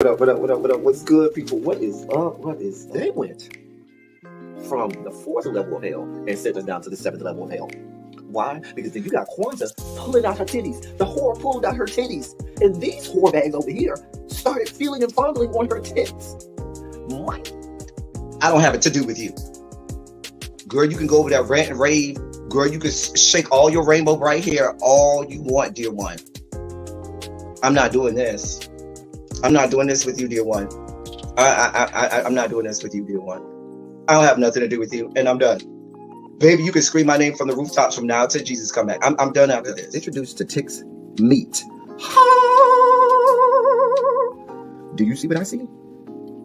What up, what up, what up, what up? What's good, people? What is up? What is up? They went from the 4th level of hell and sent us down to the 7th level of hell. Why? Because then you got Kwanzaa pulling out her titties. The whore pulled out her titties. And these whore bags over here started feeling and fondling on her tits. What? I don't have it to do with you. Girl, you can go over there, rant and rave. Girl, you can shake all your rainbow bright hair all you want, dear one. I'm not doing this. I'm not doing this with you, dear one. I'm not doing this with you, dear one. I don't have nothing to do with you, and I'm done. Baby, you can scream my name from the rooftops from now till Jesus come back. I'm done after this. Introduced to Tick's meat. Do you see what I see?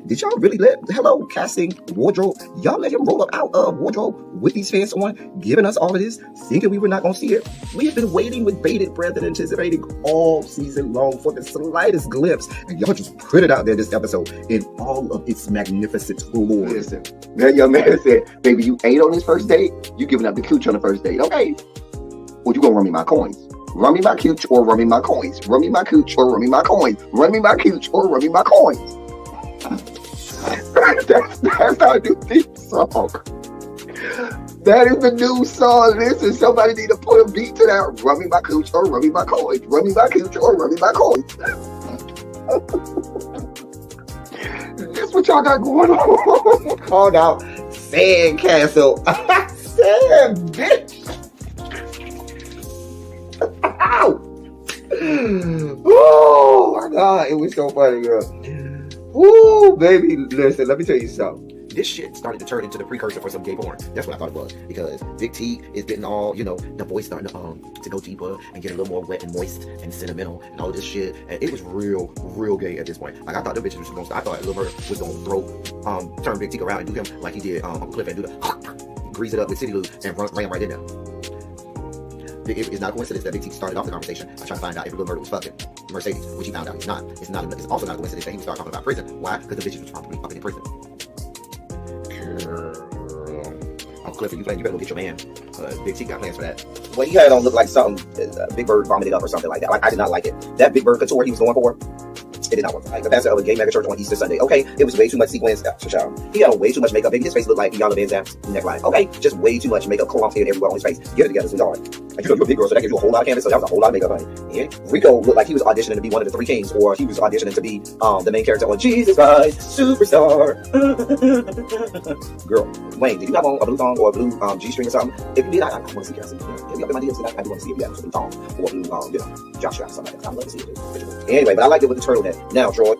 Did y'all really hello, casting, wardrobe, y'all let him roll up out of wardrobe with these fans on, giving us all of this, thinking we were not going to see it? We have been waiting with bated breath and anticipating all season long for the slightest glimpse, and y'all just put it out there this episode in all of its magnificent glory. Listen, that young man said, baby, you ate on this first date, you giving up the cooch on the first date, okay? Well, you gonna run me my coins. Run me my cooch or run me my coins. Run me my cooch or run me my coins. Run me my cooch or run me my coins. That's our new theme song. That is the new song. Listen, somebody need to put a beat to that. Run me my cooch or run me my coins. Run me my cooch or run me my coins. That's what y'all got going on. Called out Sandcastle. Sand, bitch. Ow. Oh my God, it was so funny, girl. Woo, baby, listen, let me tell you something. This shit started to turn into the precursor for some gay porn. That's what I thought it was. Because Big T is getting all, the voice starting to go deeper and get a little more wet and moist and sentimental and all this shit. And it was real gay at this point. Like, I thought the bitches was going to stop. I thought Lil Murder was going to turn Big T around and do him like he did Uncle Cliff and do the grease it up with City Lou and ran right in there. It's not a coincidence that Big T started off the conversation by trying to find out if Lil Murder was fucking Mercedes, which he found out he's not. It's also not a coincidence that he started talking about prison. Why? Because the bitches was probably fucking in prison. Uncle Cliff, you better go get your man. Big T got plans for that. Well, he had on look like something Big Bird vomited up or something like that. Like, I did not like it. That Big Bird couture he was going for, it did not work. Like the pastor of a gay mega church on Easter Sunday. Okay, it was way too much sequence. He had on way too much makeup. Baby, his face looked like Iyanla Vanzant's neckline. Okay, just way too much makeup, clumped in everywhere on his face. Get it together, sweetheart. Like, you're a big girl, so that gives you a whole lot of canvas. So that was a whole lot of makeup, honey. And Rico looked like he was auditioning to be one of the 3 kings, or he was auditioning to be the main character on Jesus Christ Superstar. Girl, Wayne, did you have on a blue thong or a blue G-string or something? If you did, I want to see it. If you up in my DMs, I do want to see if you have a blue thong or a blue, jock strap or something like that. I'd love to see it too. Anyway, but I liked it with the turtleneck. Now, Troy.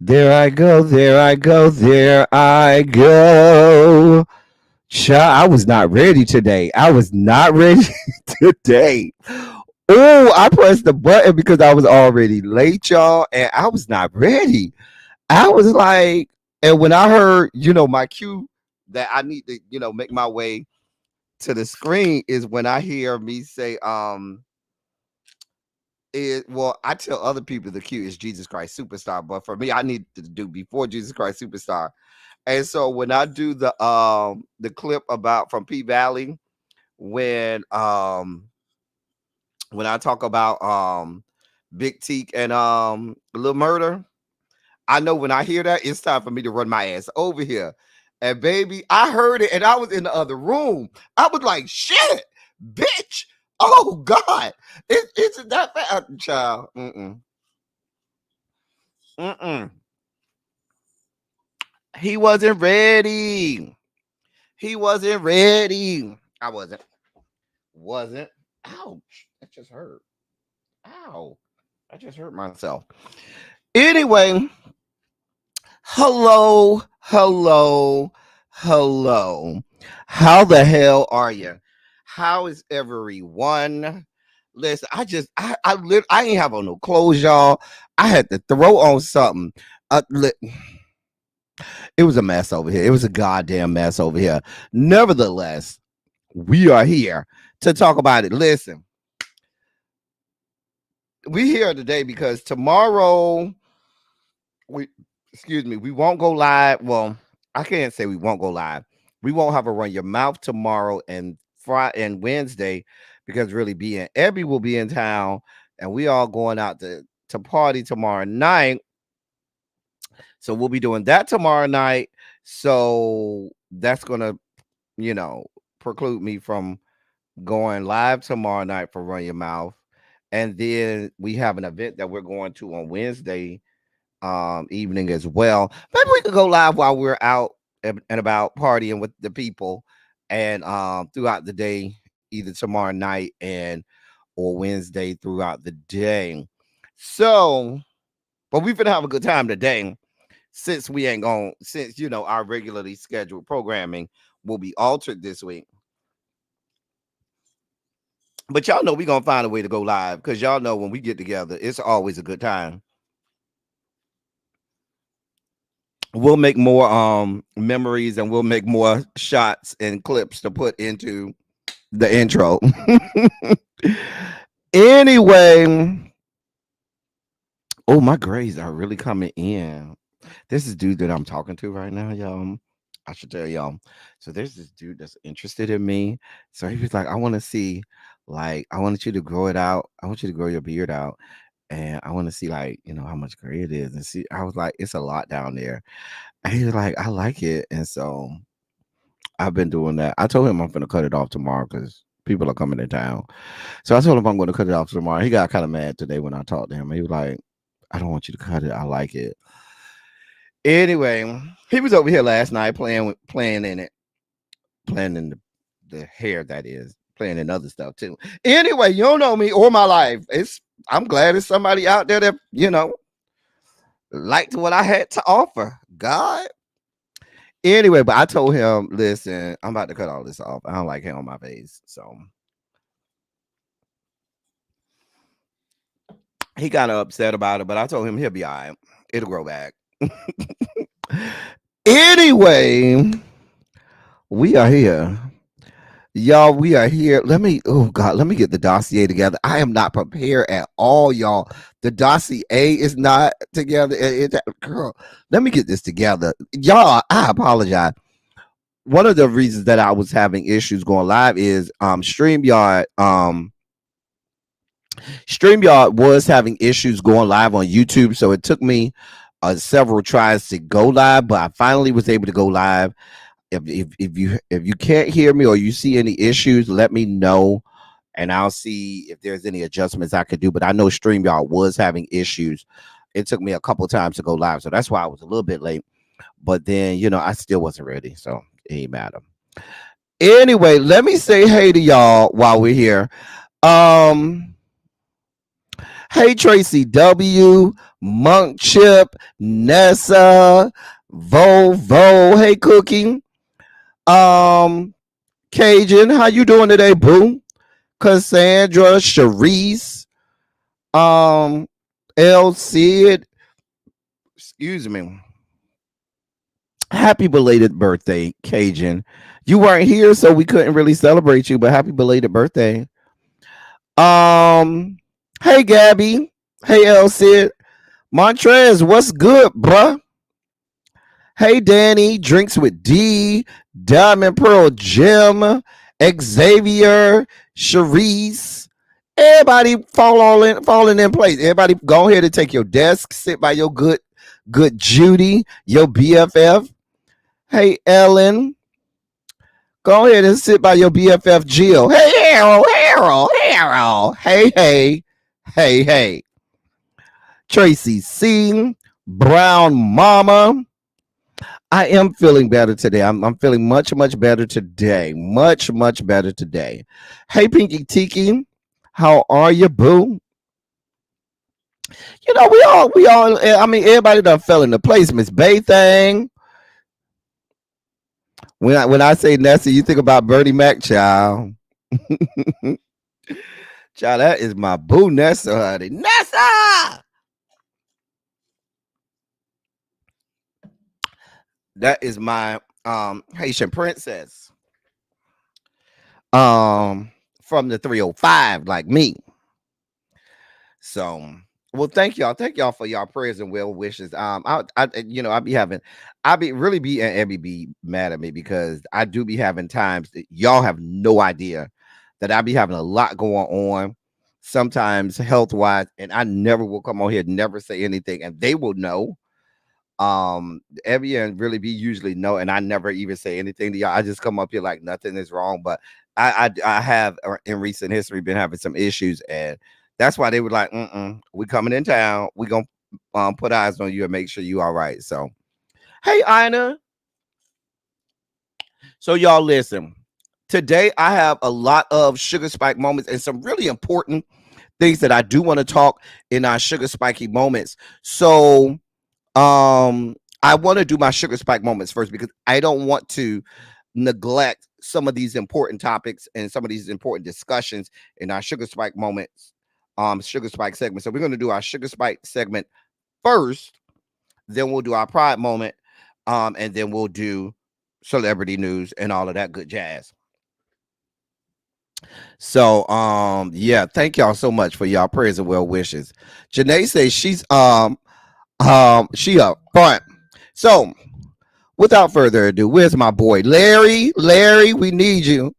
There I go, there I go, there I go. I was not ready today. I was not ready today. Oh, I pressed the button because I was already late, y'all, and I was not ready. I was like, and when I heard, my cue that I need to, make my way to the screen is when I hear me say, I tell other people the cue is Jesus Christ Superstar, but for me, I need to do before Jesus Christ Superstar. And so when I do the clip about from P Valley, when I talk about Big Teak and Lil Murder, I know when I hear that, it's time for me to run my ass over here. And baby, I heard it and I was in the other room. I was like, shit, bitch. Oh God, it's that bad, child. He wasn't ready. He wasn't ready. I wasn't. Ouch! That just hurt. Ow! I just hurt myself. Anyway, hello. How the hell are you? How is everyone? Listen, I ain't have on no clothes, y'all. I had to throw on something. It was a mess over here. It was a goddamn mess over here. Nevertheless, we are here to talk about it. Listen, we here today because tomorrow we won't go live. Well, I can't say we won't go live. We won't have a Run Your Mouth tomorrow and Friday and Wednesday because really Ebby will be in town and we all going out to party tomorrow night. So we'll be doing that tomorrow night. So that's gonna, preclude me from going live tomorrow night for Run Your Mouth. And then we have an event that we're going to on Wednesday evening as well. Maybe we could go live while we're out and about partying with the people and throughout the day, either tomorrow night or Wednesday throughout the day. So, but we're gonna have a good time today since we ain't going, since our regularly scheduled programming will be altered this week. But y'all know we're gonna find a way to go live because y'all know when we get together, it's always a good time. We'll make more memories and we'll make more shots and clips to put into the intro. Anyway, oh, my grades are really coming in. This is dude that I'm talking to right now, y'all. I should tell y'all. So there's this dude that's interested in me. So he was like, I want to see, like, I want you to grow it out. I want you to grow your beard out. And I want to see, like, how much gray it is. And see, I was like, it's a lot down there. And he was like, I like it. And so I've been doing that. I told him I'm going to cut it off tomorrow because people are coming to town. So I told him I'm going to cut it off tomorrow. He got kind of mad today when I talked to him. He was like, I don't want you to cut it. I like it. Anyway, he was over here last night playing in the hair, that is, playing in other stuff too. Anyway, you don't know me or my life. I'm glad there's somebody out there that, liked what I had to offer. God. Anyway, but I told him, listen, I'm about to cut all this off. I don't like hair on my face. So he got upset about it, but I told him he'll be all right. It'll grow back. Anyway, we are here. Y'all, we are here. Let me get the dossier together. I am not prepared at all, y'all. The dossier is not together. Girl, let me get this together. Y'all, I apologize. One of the reasons that I was having issues going live is StreamYard. StreamYard was having issues going live on YouTube, so it took me several tries to go live, but I finally was able to go live. If you can't hear me or you see any issues, let me know and I'll see if there's any adjustments I could do. But I know StreamYard was having issues. It took me a couple of times to go live, so that's why I was a little bit late. But then, I still wasn't ready, so it ain't matter. Anyway, let me say hey to y'all while we're here. Hey, Tracy W, Monk Chip, Nessa, Vo, hey, Cooking. Cajun, how you doing today, boo? Cassandra, Sharice, L Sid, excuse me. Happy belated birthday, Cajun. You weren't here, so we couldn't really celebrate you, but happy belated birthday. Hey, Gabby. Hey, L Sid. Montrez, what's good, bruh? Hey, Danny. Drinks with D. Diamond Pearl Jim. Xavier. Sharice. Everybody falling in place. Everybody go ahead and take your desk. Sit by your good Judy, your BFF. Hey, Ellen. Go ahead and sit by your BFF Jill. Hey, Harold. Hey. Tracy C. Brown Mama. I am feeling better today. I'm feeling much better today. Much better today. Hey, Pinky Tiki. How are you, boo? We all, I mean, everybody done fell into place. Miss Bay thing. When I say Nessie, you think about Bertie Mac, child. Child, that is my boo Nessa, honey. Nessa! That is my Haitian princess. From the 305, like me. So, well, thank y'all for y'all prayers and well wishes. I be really be and Abby be mad at me because I do be having times that y'all have no idea that I be having a lot going on, sometimes health wise, and I never will come on here, never say anything, and they will know. Abby and really be usually know, and I never even say anything to y'all. I just come up here like nothing is wrong, but I have in recent history been having some issues, and that's why they were like, we coming in town. We gonna put eyes on you and make sure you all right. So, hey, Ina. So y'all listen. Today I have a lot of sugar spike moments and some really important things that I do want to talk in our sugar spiky moments. So, I want to do my sugar spike moments first because I don't want to neglect some of these important topics and some of these important discussions in our sugar spike moments. Sugar spike segment. So we're going to do our sugar spike segment first, then we'll do our pride moment, and then we'll do celebrity news and all of that good jazz. So yeah, thank y'all so much for y'all prayers and well wishes. Janae says she up front. So without further ado, where's my boy Larry? Larry, we need you.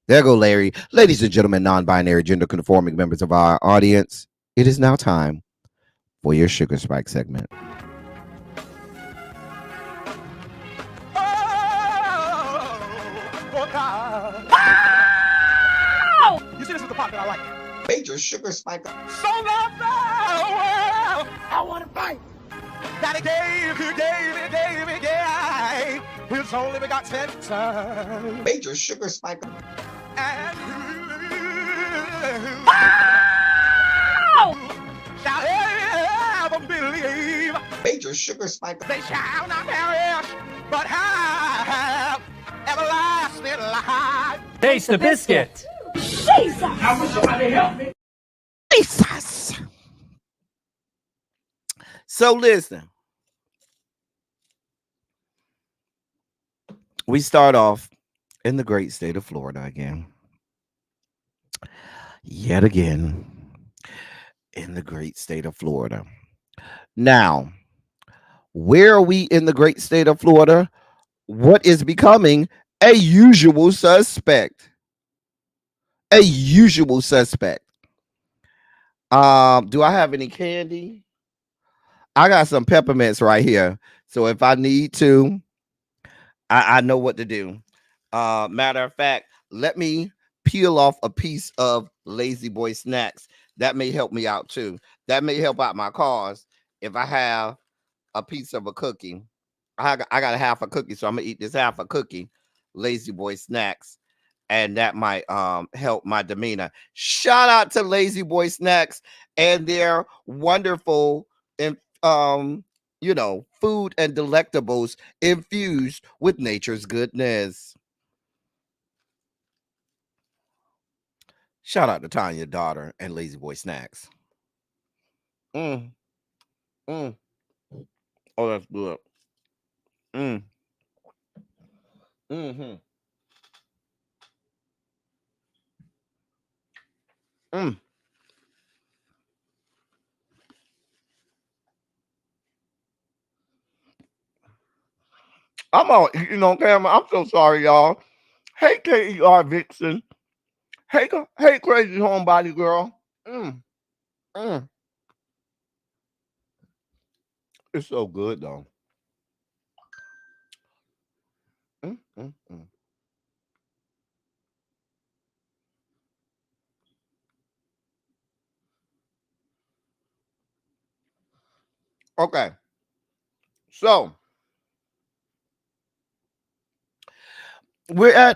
There go Larry. Ladies and gentlemen, non-binary, gender-conforming members of our audience, it is now time for your Sugar Spike segment. You see, this is the part that I like. Major sugar spike. So I want to fight. Daddy gave, his only begotten son. Major sugar spike. And shall ever believe. Major sugar spike. They shall not perish, but have everlasting life. Taste the biscuit. Jesus! I wish somebody help me. Jesus. So listen, we start off in the great state of Florida again. Yet again, in the great state of Florida. Now, where are we in the great state of Florida? What is becoming a usual suspect? A usual suspect. Do I have any candy? I got some peppermints right here. So if I need to, I know what to do. Matter of fact, let me peel off a piece of Lazy Boy snacks. That may help me out too. That may help out my cause if I have a piece of a cookie. I got a half a cookie, so I'm gonna eat this half a cookie, Lazy Boy snacks, and that might help my demeanor. Shout out to Lazy Boy snacks and their wonderful and food and delectables infused with nature's goodness. Shout out to Tanya, daughter, and Lazy Boy snacks. Oh, that's good. I'm on, camera. I'm so sorry, y'all. Hey, KER Vixen. Hey, crazy homebody girl. It's so good though. Okay. So we're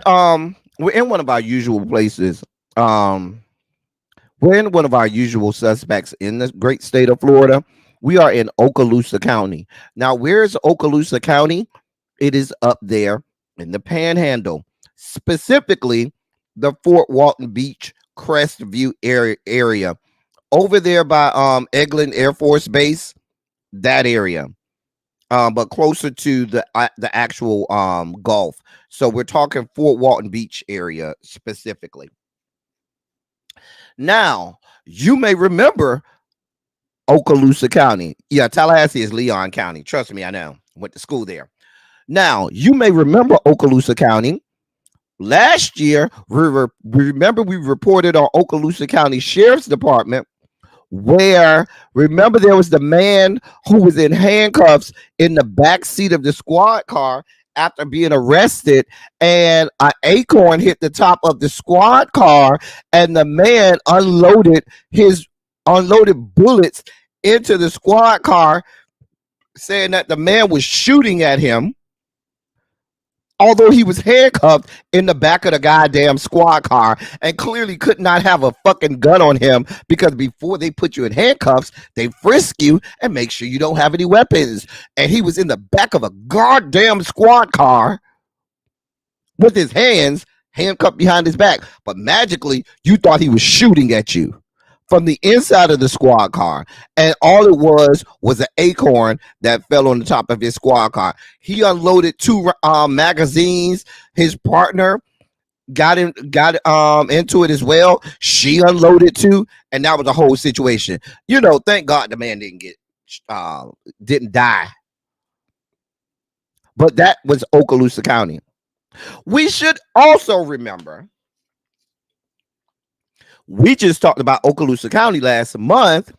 in one of our usual places. We're in one of our usual suspects in the great state of Florida. We are in Okaloosa County. Now, where's Okaloosa County? It is up there in the Panhandle, specifically the Fort Walton Beach Crestview area over there by Eglin Air Force Base, that area. But closer to the actual Gulf. So we're talking Fort Walton Beach area specifically. Now, you may remember Okaloosa County. Yeah, Tallahassee is Leon County. Trust me, I know. Went to school there. Now, you may remember Okaloosa County. Last year, we reported on Okaloosa County Sheriff's Department where, remember, there was the man who was in handcuffs in the back seat of the squad car after being arrested, and an acorn hit the top of the squad car, and the man unloaded bullets into the squad car, saying that the man was shooting at him, although he was handcuffed in the back of the goddamn squad car and clearly could not have a fucking gun on him, because before they put you in handcuffs, they frisk you and make sure you don't have any weapons. And he was in the back of a goddamn squad car with his hands handcuffed behind his back. But magically, you thought he was shooting at you from the inside of the squad car, and all it was an acorn that fell on the top of his squad car. He unloaded 2 magazines. His partner got into it as well. She unloaded 2, and that was the whole situation. You know, thank God the man didn't die. But that was Okaloosa County. We should also remember, we just talked about Okaloosa County last month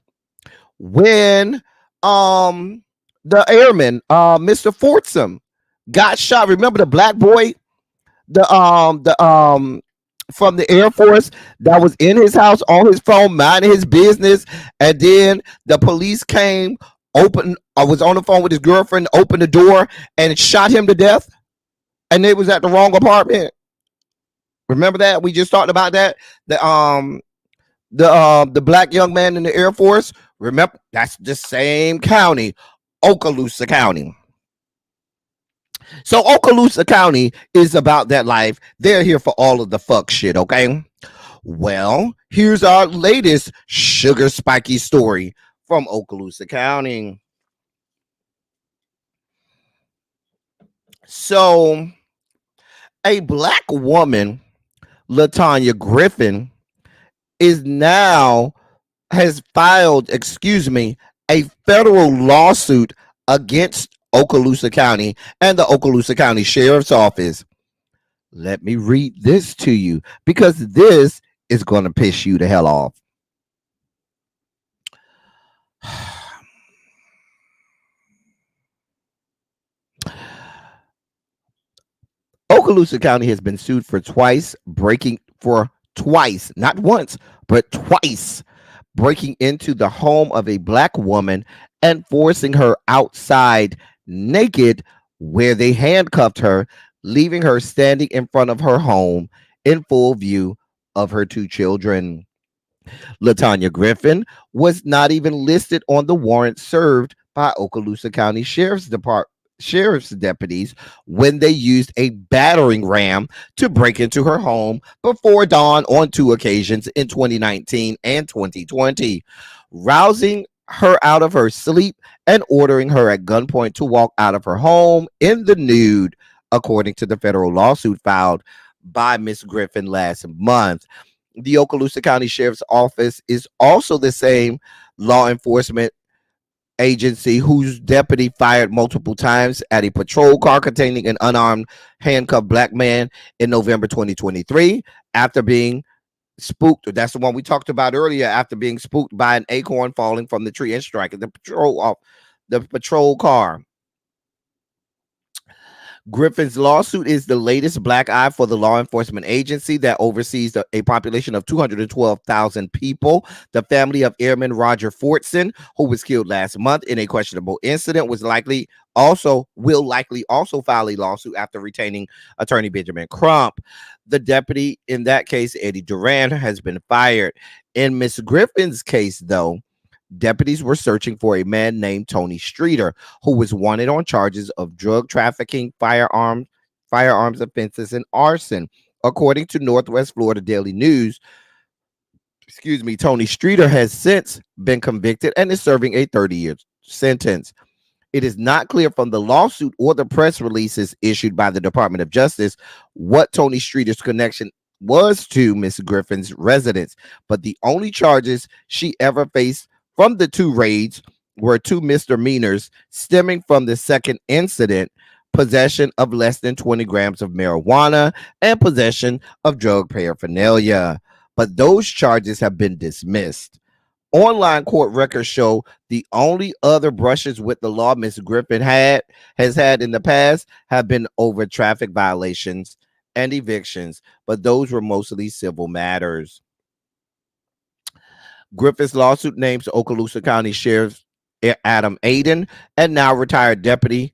when the airman, Mr. Fortsum, got shot. Remember the black boy, from the Air Force that was in his house on his phone minding his business, and then the police came, was on the phone with his girlfriend, opened the door and shot him to death, and it was at the wrong apartment. Remember that? We just talked about that. The black young man in the Air Force. Remember, that's the same county, Okaloosa County. So Okaloosa County is about that life. They're here for all of the fuck shit, okay? Well, here's our latest sugar spiky story from Okaloosa County. So, a black woman, LaTanya Griffin, has filed a federal lawsuit against Okaloosa County and the Okaloosa County Sheriff's Office. Let me read this to you, because this is going to piss you the hell off. Okaloosa County has been sued for twice, not once, but twice, breaking into the home of a black woman and forcing her outside naked, where they handcuffed her, leaving her standing in front of her home in full view of her 2 children. LaTanya Griffin was not even listed on the warrant served by Okaloosa County Sheriff's deputies when they used a battering ram to break into her home before dawn on 2 occasions in 2019 and 2020, rousing her out of her sleep and ordering her at gunpoint to walk out of her home in the nude, according to the federal lawsuit filed by Ms. Griffin last month. The Okaloosa County Sheriff's Office is also the same law enforcement agency whose deputy fired multiple times at a patrol car containing an unarmed, handcuffed black man in November 2023 after being spooked. That's the one we talked about earlier, after being spooked by an acorn falling from the tree and striking the patrol car. Griffin's lawsuit is the latest black eye for the law enforcement agency that oversees a population of 212,000 people. The family of Airman Roger Fortson, who was killed last month in a questionable incident, will likely also file a lawsuit after retaining attorney Benjamin Crump. The deputy in that case, Eddie Duran, has been fired. In Miss Griffin's case, though, deputies were searching for a man named Tony Streeter, who was wanted on charges of drug trafficking, firearms offenses, and arson, according to Northwest Florida Daily News. Tony Streeter has since been convicted and is serving a 30-year sentence. It is not clear from the lawsuit or the press releases issued by the Department of Justice what Tony Streeter's connection was to Miss Griffin's residence, but the only charges she ever faced from the two raids were two misdemeanors stemming from the second incident: possession of less than 20 grams of marijuana and possession of drug paraphernalia. But those charges have been dismissed. Online court records show the only other brushes with the law Miss Griffin has had in the past have been over traffic violations and evictions, but those were mostly civil matters. Griffin's lawsuit names Okaloosa County Sheriff Adam Aiden and now retired deputy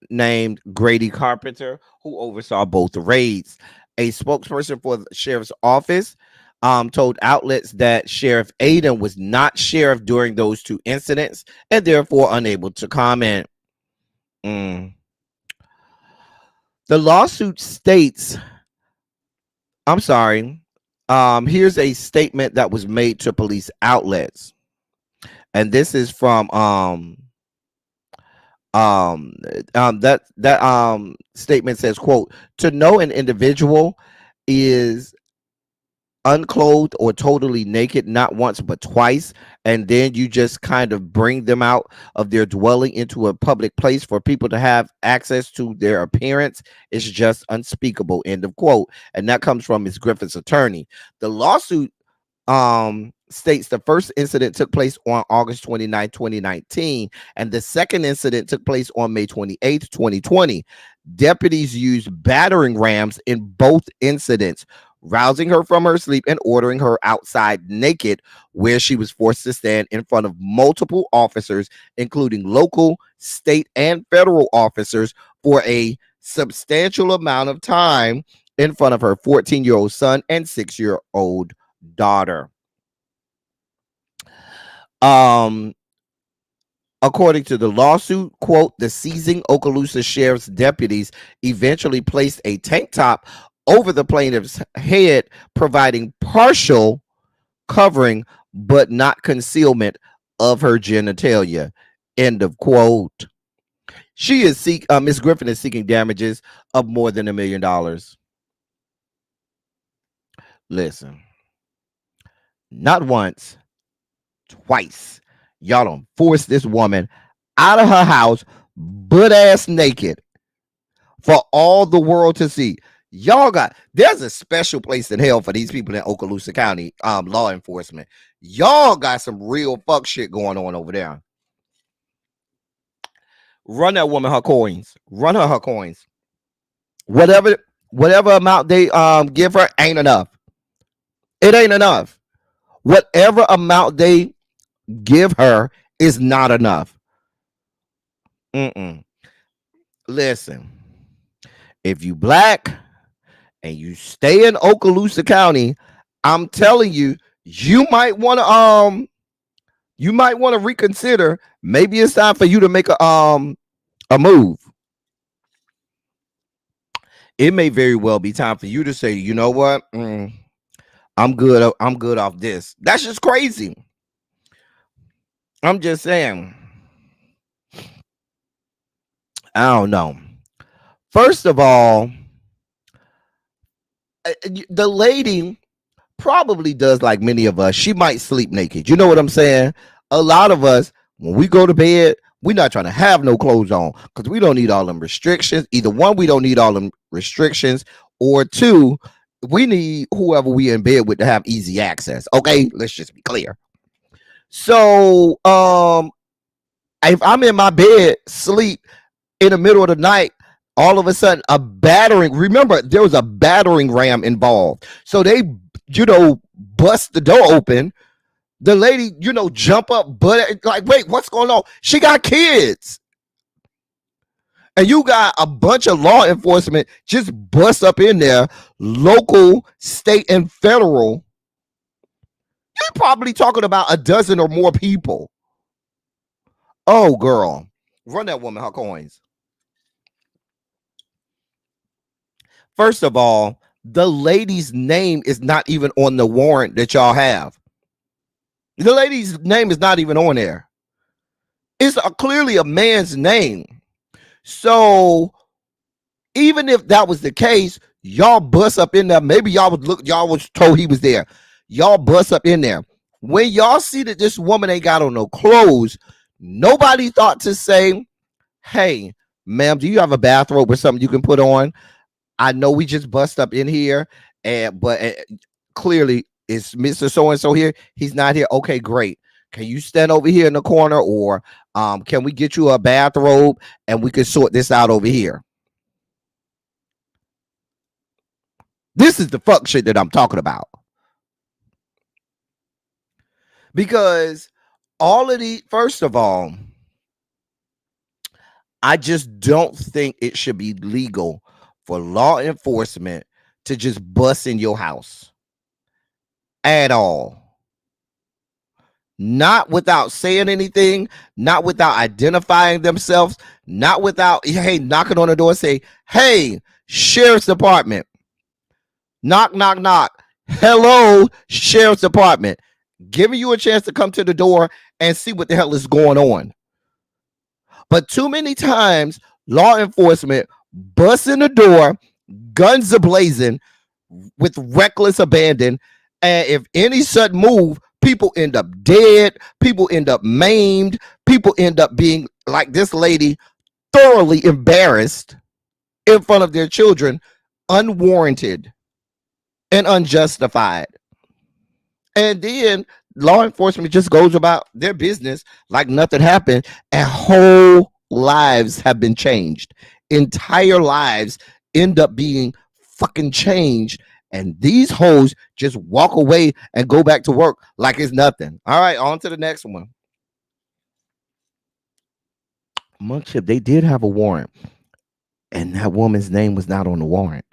named Grady Carpenter, who oversaw both the raids. A spokesperson for the sheriff's office told outlets that Sheriff Aiden was not sheriff during those two incidents and therefore unable to comment. The lawsuit states, here's a statement that was made to police outlets. And this is from that statement says, quote, to know an individual is unclothed or totally naked, not once but twice, and then you just kind of bring them out of their dwelling into a public place for people to have access to their appearance, is just unspeakable, end of quote. And that comes from Ms. Griffin's attorney. The lawsuit states the first incident took place on August 29, 2019, and the second incident took place on May 28, 2020. Deputies used battering rams in both incidents, rousing her from her sleep and ordering her outside naked, where she was forced to stand in front of multiple officers, including local, state, and federal officers, for a substantial amount of time in front of her 14-year-old son and 6-year-old daughter. According to the lawsuit, quote, the seizing Okaloosa Sheriff's deputies eventually placed a tank top over the plaintiff's head, providing partial covering but not concealment of her genitalia, end of quote. She is Miss Griffin is seeking damages of more than $1 million. Listen, not once, twice, y'all don't force this woman out of her house butt ass naked for all the world to see. There's a special place in hell for these people in Okaloosa County law enforcement. Y'all got some real fuck shit going on over there. Run that woman her coins. Run her coins. Whatever amount they give her ain't enough. It ain't enough. Whatever amount they give her is not enough. Listen, if you black and you stay in Okaloosa County, I'm telling you, you might want to reconsider. Maybe it's time for you to make a move. It may very well be time for you to say, you know what? I'm good off this. That's just crazy. I'm just saying. I don't know. First of all, the lady probably does like many of us. She might sleep naked. You know what I'm saying? A lot of us, when we go to bed, we're not trying to have no clothes on because we don't need all them restrictions. Either one, we don't need all them restrictions, or two, we need whoever we in bed with to have easy access. Okay, let's just be clear. So, if I'm in my bed, sleep in the middle of the night, all of a sudden remember, there was a battering ram involved. So they, bust the door open. The lady, jump up, but like, wait, what's going on? She got kids. And you got a bunch of law enforcement just bust up in there, local, state, and federal. You're probably talking about a dozen or more people. Oh, girl. Run that woman her coins. First of all, The lady's name is not even on the warrant that y'all have. The lady's name is not even on there. It's clearly a man's name. So even if that was the case, y'all bust up in there. Maybe y'all was told he was there. Y'all bust up in there. When y'all see that this woman ain't got on no clothes, nobody thought to say, hey, ma'am, do you have a bathrobe or something you can put on? I know we just bust up in here, but clearly it's Mr. So-and-so here. He's not here. Okay, great. Can you stand over here in the corner, or can we get you a bathrobe and we can sort this out over here? This is the fuck shit that I'm talking about. Because all of the, first of all, I just don't think it should be legal for law enforcement to just bust in your house at all. Not without saying anything, not without identifying themselves, not without, hey, knocking on the door, say, hey, sheriff's department. Knock, knock, knock. Hello, sheriff's department. Giving you a chance to come to the door and see what the hell is going on. But too many times, law enforcement busts in the door, guns ablazing, with reckless abandon. And if any sudden move, people end up dead, people end up maimed, people end up being like this lady, thoroughly embarrassed in front of their children, unwarranted and unjustified. And then law enforcement just goes about their business like nothing happened, and whole lives have been changed. Entire lives end up being fucking changed, and these hoes just walk away and go back to work like it's nothing. All right, on to the next one. Monkship, they did have a warrant, and that woman's name was not on the warrant.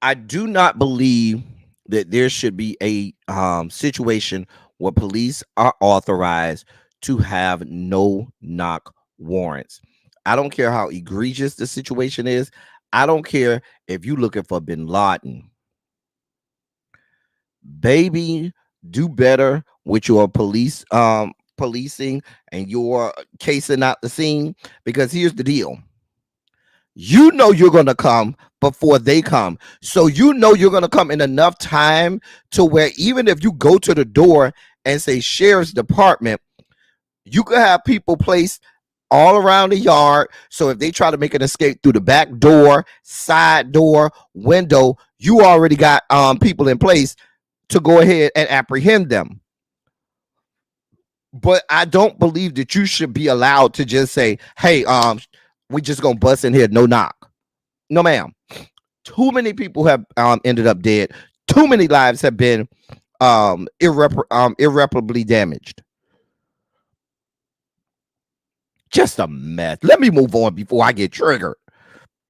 I do not believe that there should be a situation where police are authorized to have no knock warrants. I don't care how egregious the situation is. I don't care if you're looking for bin Laden. Baby, do better with your policing and your casing out the scene, because here's the deal. You know you're going to come before they come. So you know you're going to come in enough time to where even if you go to the door and say sheriff's department, you could have people placed all around the yard. So if they try to make an escape through the back door, side door, window, you already got people in place to go ahead and apprehend them. But I don't believe that you should be allowed to just say, hey, we just gonna bust in here, no knock. No, ma'am. Too many people have ended up dead. Too many lives have been irreparably damaged. Just a mess. Let me move on before I get triggered.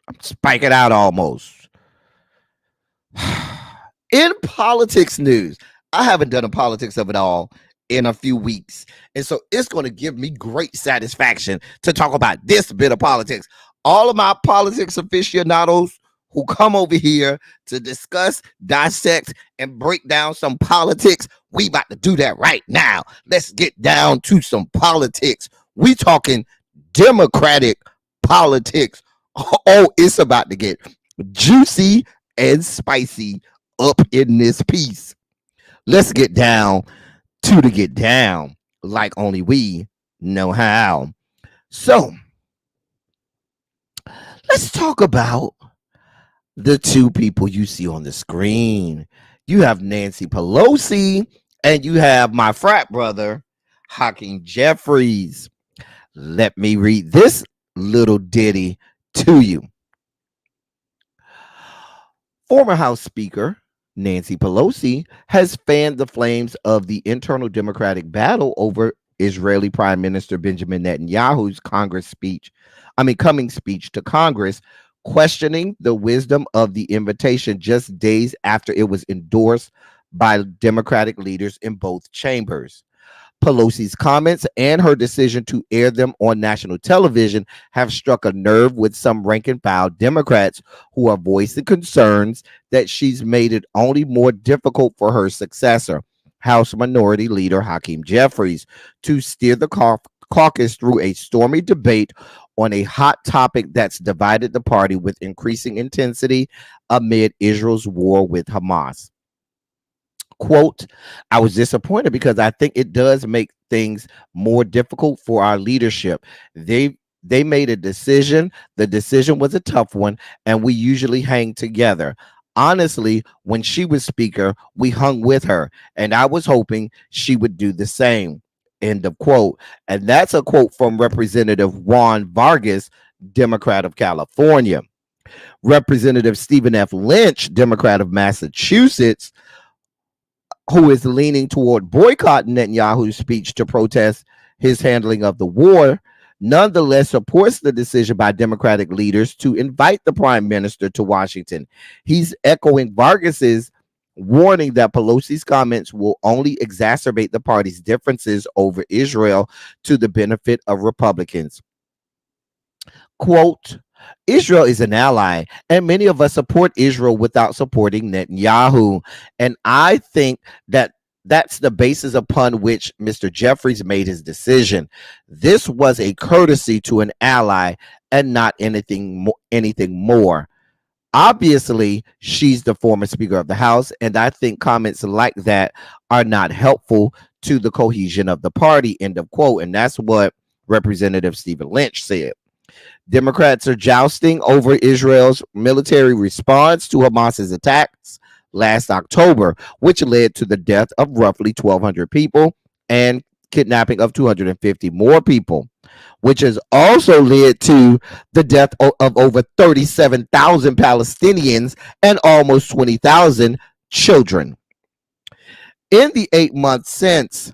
I'm spiking out almost. In politics news, I haven't done a politics of it all in a few weeks, and so it's going to give me great satisfaction to talk about this bit of politics. All of my politics aficionados who come over here to discuss, dissect, and break down some politics, we about to do that right now. Let's get down to some politics. We talking Democratic politics. Oh, it's about to get juicy and spicy up in this piece. Let's get down to the get down like only we know how. So let's talk about the two people you see on the screen. You have Nancy Pelosi and you have my frat brother, Hakeem Jeffries. Let me read this little ditty to you. Former House Speaker Nancy Pelosi has fanned the flames of the internal Democratic battle over Israeli Prime Minister Benjamin Netanyahu's coming speech to Congress, questioning the wisdom of the invitation just days after it was endorsed by Democratic leaders in both chambers. Pelosi's comments and her decision to air them on national television have struck a nerve with some rank and file Democrats who are voicing concerns that she's made it only more difficult for her successor, House Minority Leader Hakeem Jeffries, to steer the caucus through a stormy debate on a hot topic that's divided the party with increasing intensity amid Israel's war with Hamas. Quote, I was disappointed because I think it does make things more difficult for our leadership. They made a decision. The decision was a tough one, and we usually hang together. Honestly, when she was speaker, we hung with her, and I was hoping she would do the same. End of quote. And that's a quote from Representative Juan Vargas, Democrat of California. Representative Stephen F. Lynch, Democrat of Massachusetts, who is leaning toward boycotting Netanyahu's speech to protest his handling of the war, nonetheless supports the decision by Democratic leaders to invite the prime minister to Washington. He's echoing Vargas's warning that Pelosi's comments will only exacerbate the party's differences over Israel to the benefit of Republicans. Quote, Israel is an ally, and many of us support Israel without supporting Netanyahu. And I think that that's the basis upon which Mr. Jeffries made his decision. This was a courtesy to an ally and not anything more. Obviously, she's the former Speaker of the House, and I think comments like that are not helpful to the cohesion of the party, end of quote. And that's what Representative Stephen Lynch said. Democrats are jousting over Israel's military response to Hamas's attacks last October, which led to the death of roughly 1,200 people and kidnapping of 250 more people, which has also led to the death of over 37,000 Palestinians and almost 20,000 children. In the 8 months since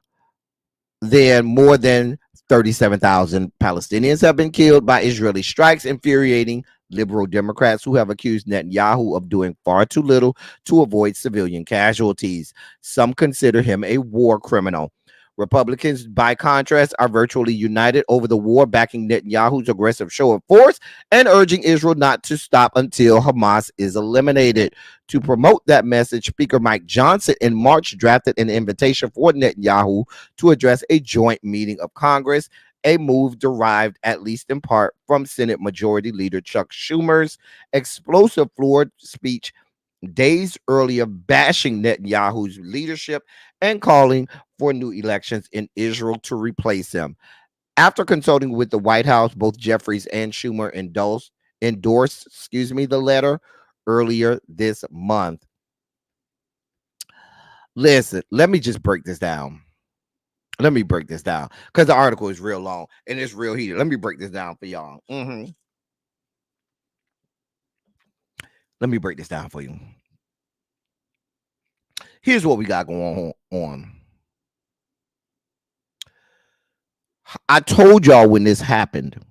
then, more than 37,000 Palestinians have been killed by Israeli strikes, infuriating liberal Democrats who have accused Netanyahu of doing far too little to avoid civilian casualties. Some consider him a war criminal. Republicans, by contrast, are virtually united over the war, backing Netanyahu's aggressive show of force and urging Israel not to stop until Hamas is eliminated. To promote that message, Speaker Mike Johnson in March drafted an invitation for Netanyahu to address a joint meeting of Congress, a move derived at least in part from Senate Majority Leader Chuck Schumer's explosive floor speech days earlier, bashing Netanyahu's leadership and calling for new elections in Israel to replace him. After consulting with the White House, both Jeffries and Schumer endorsed the letter earlier this month. Listen, let me just break this down. Let me break this down because the article is real long and it's real heated. Let me break this down for y'all. Let me break this down for you. Here's what we got going on. I told y'all when this happened,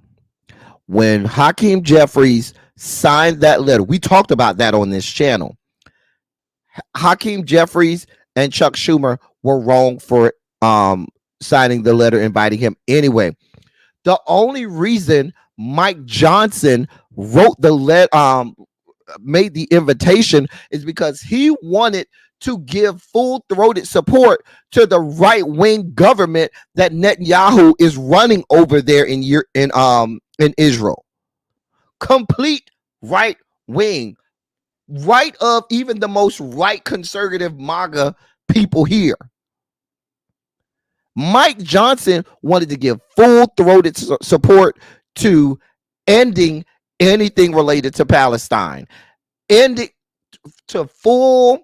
when Hakeem Jeffries signed that letter, we talked about that on this channel. Hakeem Jeffries and Chuck Schumer were wrong for signing the letter inviting him anyway. The only reason Mike Johnson wrote the letter, made the invitation, is because he wanted to give full-throated support to the right-wing government that Netanyahu is running over there in Israel. Complete right-wing, right of even the most right conservative MAGA people here. Mike Johnson wanted to give full-throated support to ending anything related to Palestine, ending to full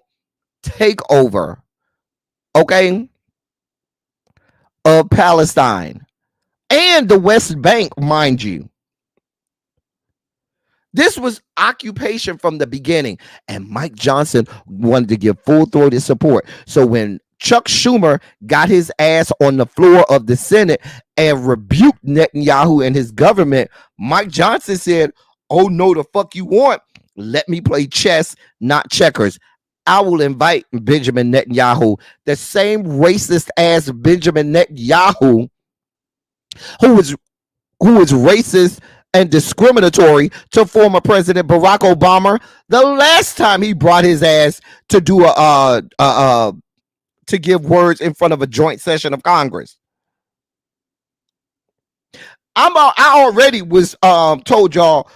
takeover, okay, of Palestine and the West Bank, mind you. This was occupation from the beginning, and Mike Johnson wanted to give full-throated support. So when Chuck Schumer got his ass on the floor of the Senate and rebuked Netanyahu and his government, Mike Johnson said, "Oh no, the fuck you want? Let me play chess, not checkers. I will invite Benjamin Netanyahu, the same racist ass Benjamin Netanyahu who is racist and discriminatory to former President Barack Obama the last time he brought his ass to do to give words in front of a joint session of Congress. I already was told y'all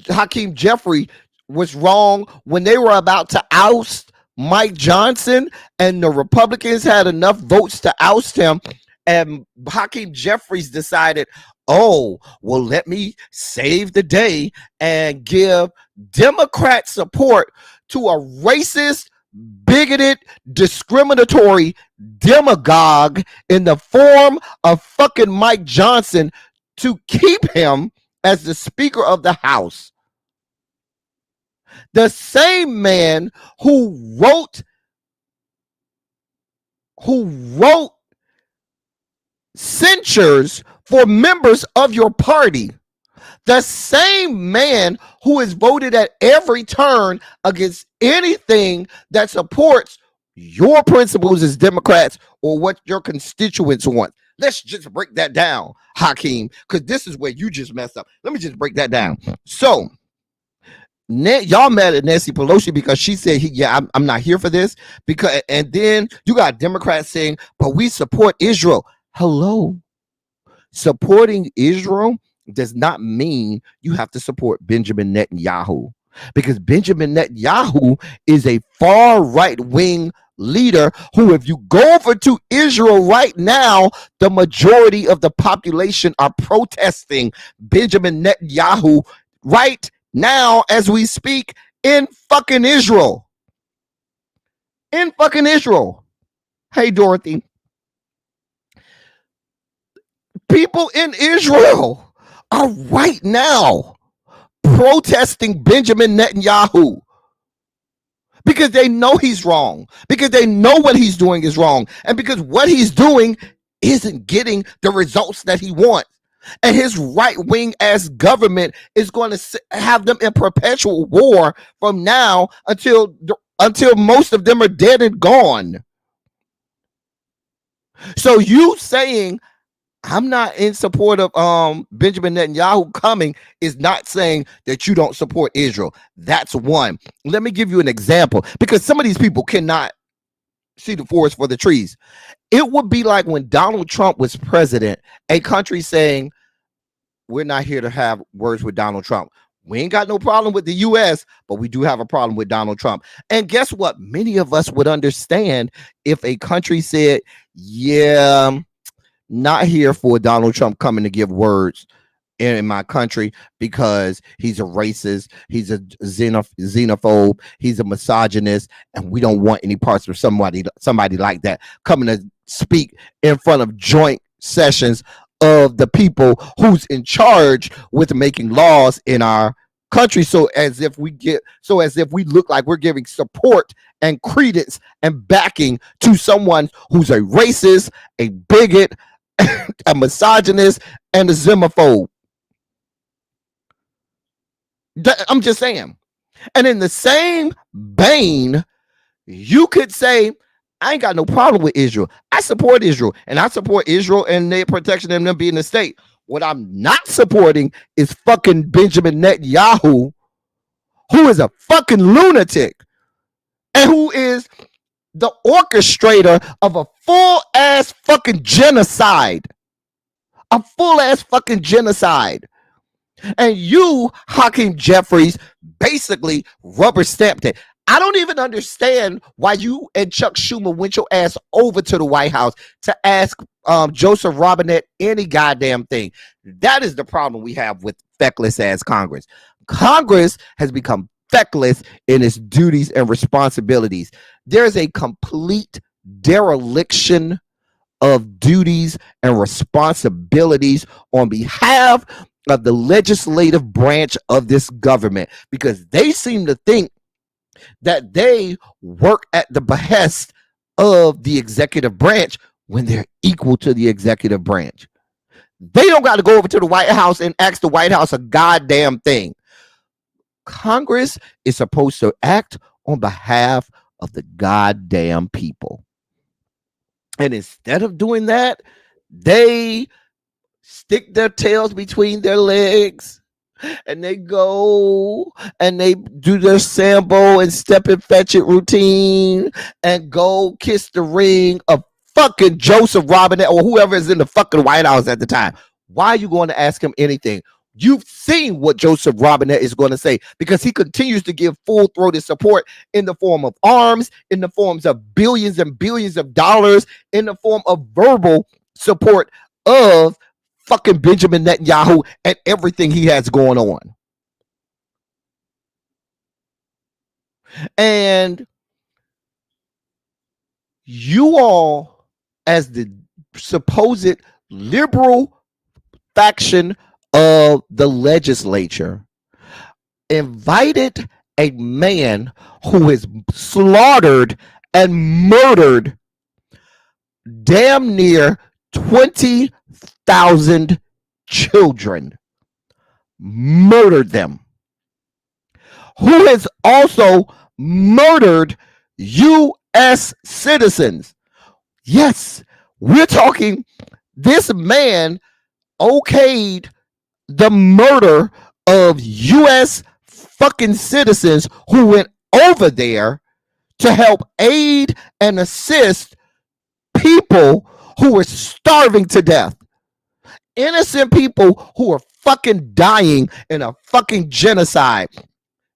Hakeem Jeffrey was wrong when they were about to oust Mike Johnson, and the Republicans had enough votes to oust him, and Hakeem Jeffries decided, oh, well, let me save the day and give Democrat support to a racist, bigoted, discriminatory demagogue in the form of fucking Mike Johnson to keep him as the Speaker of the House. The same man who wrote censures for members of your party, the same man who is voted at every turn against anything that supports your principles as Democrats or what your constituents want. Let's just break that down, Hakeem, because this is where you just messed up. Let me just break that down. So, y'all mad at Nancy Pelosi because she said, I'm not here for this. And then you got Democrats saying, but we support Israel. Hello. Supporting Israel does not mean you have to support Benjamin Netanyahu, because Benjamin Netanyahu is a far right-wing leader who, if you go over to Israel right now, the majority of the population are protesting Benjamin Netanyahu right now as we speak in fucking Israel. In fucking Israel. Hey, Dorothy. People in Israel are right now protesting Benjamin Netanyahu because they know he's wrong, because they know what he's doing is wrong, and because what he's doing isn't getting the results that he wants. And his right-wing ass government is going to have them in perpetual war from now until most of them are dead and gone. So you saying I'm not in support of Benjamin Netanyahu coming is not saying that you don't support Israel. That's one. Let me give you an example, because some of these people cannot see the forest for the trees. It would be like when Donald Trump was president, a country saying, we're not here to have words with Donald Trump. We ain't got no problem with the U.S., but we do have a problem with Donald Trump. And guess what? Many of us would understand if a country said, yeah, not here for Donald Trump coming to give words in my country because he's a racist, he's a xenophobe, he's a misogynist, and we don't want any parts of somebody like that coming to speak in front of joint sessions of the people who's in charge with making laws in our country. So as if we look like we're giving support and credence and backing to someone who's a racist, a bigot, a misogynist, and a xenophobe. I'm just saying. And in the same vein, you could say, I ain't got no problem with Israel. I support Israel, and I support Israel and their protection and them being a state. What I'm not supporting is fucking Benjamin Netanyahu, who is a fucking lunatic and who is the orchestrator of a full-ass fucking genocide. A full-ass fucking genocide. And you, Hakeem Jeffries, basically rubber stamped it. I don't even understand why you and Chuck Schumer went your ass over to the White House to ask Joseph Robinette any goddamn thing. That is the problem we have with feckless ass Congress. Congress has become feckless in its duties and responsibilities. There's a complete dereliction of duties and responsibilities on behalf of the legislative branch of this government, because they seem to think that they work at the behest of the executive branch when they're equal to the executive branch. They don't got to go over to the White House and ask the White House a goddamn thing. Congress is supposed to act on behalf of the goddamn people. And instead of doing that, they stick their tails between their legs and they go and they do their Sambo and step and fetch it routine and go kiss the ring of fucking Joseph Robinette or whoever is in the fucking White House at the time. Why are you going to ask him anything? You've seen what Joseph Robinette is going to say, because he continues to give full-throated support in the form of arms, in the forms of billions and billions of dollars, in the form of verbal support of fucking Benjamin Netanyahu and everything he has going on. And you all, as the supposed liberal faction of the legislature, invited a man who has slaughtered and murdered damn near 20,000 children, murdered them, who has also murdered U.S. citizens. Yes, we're talking, this man okayed the murder of U.S. fucking citizens who went over there to help aid and assist people who were starving to death. Innocent people who are fucking dying in a fucking genocide.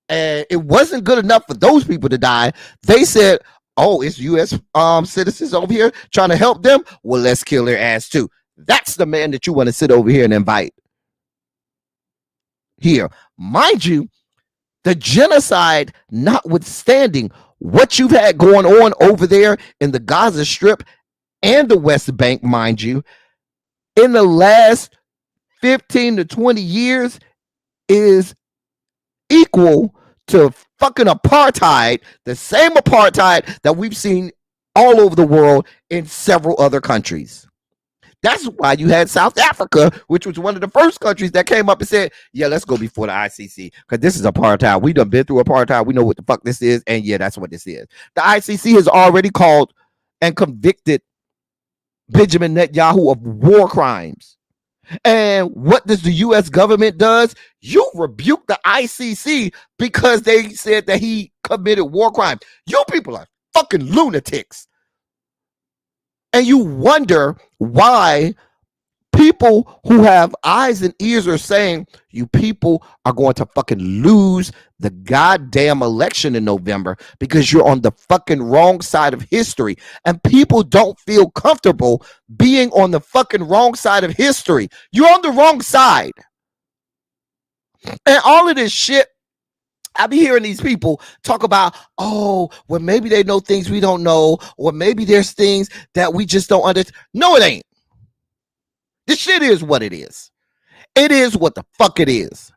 And it wasn't good enough for those people to die. They said, oh, it's U.S. citizens over here trying to help them. Well, let's kill their ass too. That's the man that you want to sit over here and invite. Here, mind you, the genocide notwithstanding, what you've had going on over there in the Gaza Strip and the West Bank, mind you, in the last 15 to 20 years is equal to fucking apartheid, the same apartheid that we've seen all over the world in several other countries. That's why you had South Africa, which was one of the first countries that came up and said, yeah, let's go before the ICC, because this is apartheid. We done been through apartheid. We know what the fuck this is, and yeah, that's what this is. The ICC has already called and convicted Benjamin Netanyahu of war crimes. And what does the U.S. government does? You rebuke the ICC because they said that he committed war crimes. You people are fucking lunatics. And you wonder why people who have eyes and ears are saying you people are going to fucking lose the goddamn election in November because you're on the fucking wrong side of history. And people don't feel comfortable being on the fucking wrong side of history. You're on the wrong side. And all of this shit, I be hearing these people talk about, oh, well, maybe they know things we don't know, or maybe there's things that we just don't understand. No, it ain't. This shit is what it is. It is what the fuck it is.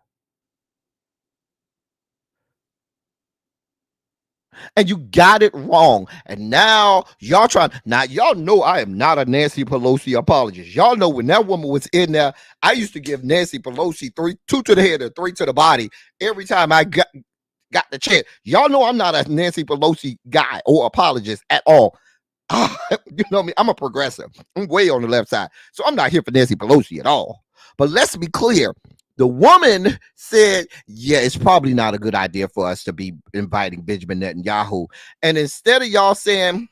And you got it wrong. And now y'all trying. Now y'all know I am not a Nancy Pelosi apologist. Y'all know when that woman was in there, I used to give Nancy Pelosi 2 to the head or 3 to the body every time I got the chance. Y'all know I'm not a Nancy Pelosi guy or apologist at all. You know me, I'm a progressive. I'm way on the left side. So I'm not here for Nancy Pelosi at all. But let's be clear. The woman said, yeah, it's probably not a good idea for us to be inviting Benjamin Netanyahu. And instead of y'all saying,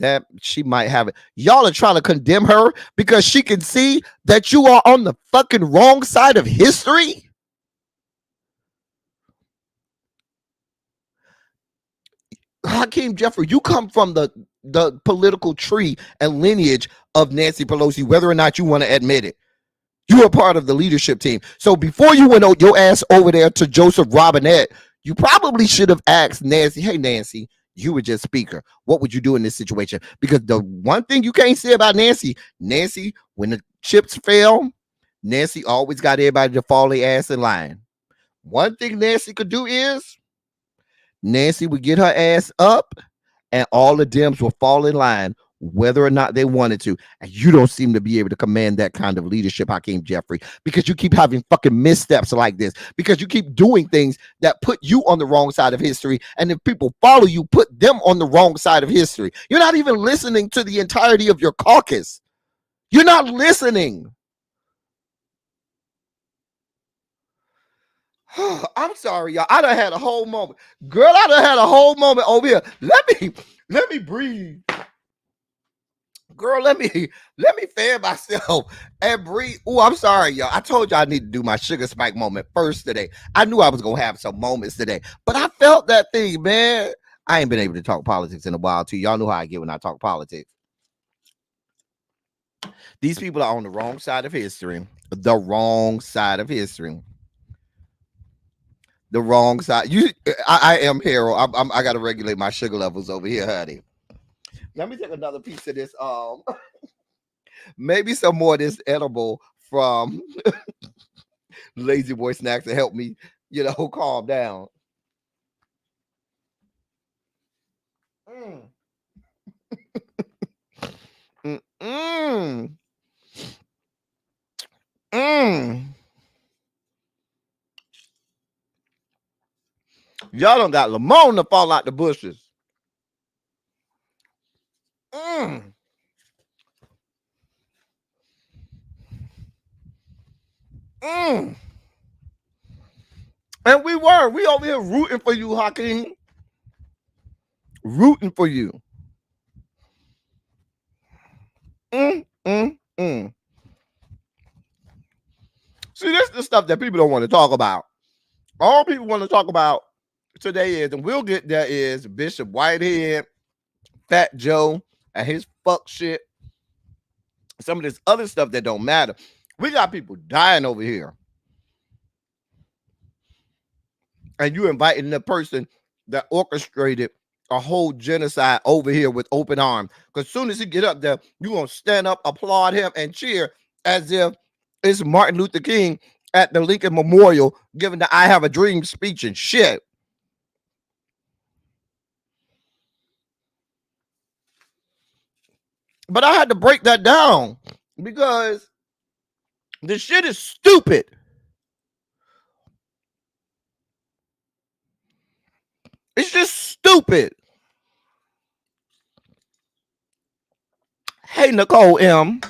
that she might have it, y'all are trying to condemn her because she can see that you are on the fucking wrong side of history. Hakeem Jeffrey, you come from the political tree and lineage of Nancy Pelosi, whether or not you want to admit it. You are part of the leadership team. So before you went your ass over there to Joseph Robinette, you probably should have asked Nancy, hey, Nancy, you were just speaker. What would you do in this situation? Because the one thing you can't say about Nancy, when the chips fell, Nancy always got everybody to fall their ass in line. One thing Nancy could do is Nancy would get her ass up and all the Dems will fall in line whether or not they wanted to. And you don't seem to be able to command that kind of leadership, Hakeem Jeffrey, because you keep having fucking missteps like this, because you keep doing things that put you on the wrong side of history. And if people follow you, put them on the wrong side of history. You're not even listening to the entirety of your caucus. You're not listening. I'm sorry, y'all. I done had a whole moment. Girl, I done had a whole moment over here. Let me breathe. Girl, let me fan myself and breathe. Oh, I'm sorry, y'all. I told y'all I need to do my sugar spike moment first today. I knew I was gonna have some moments today, but I felt that thing, man. I ain't been able to talk politics in a while, too. Y'all know how I get when I talk politics. These people are on the wrong side of history. The wrong side of history. The wrong side. I am Harold. I gotta regulate my sugar levels over here, honey. Let me take another piece of this. Maybe some more of this edible from Lazy Boy Snacks to help me, calm down. Y'all done got Lamone to fall out the bushes. And we over here rooting for you, Hakeem. Rooting for you. See, this is the stuff that people don't want to talk about. All people want to talk about today is, and we'll get there, is Bishop Whitehead, Fat Joe, and his fuck shit. Some of this other stuff that don't matter. We got people dying over here. And you inviting the person that orchestrated a whole genocide over here with open arms. Because as soon as he get up there, you're going to stand up, applaud him, and cheer as if it's Martin Luther King at the Lincoln Memorial giving the I Have a Dream speech and shit. But I had to break that down because the shit is stupid. It's just stupid. Hey, Nicole M.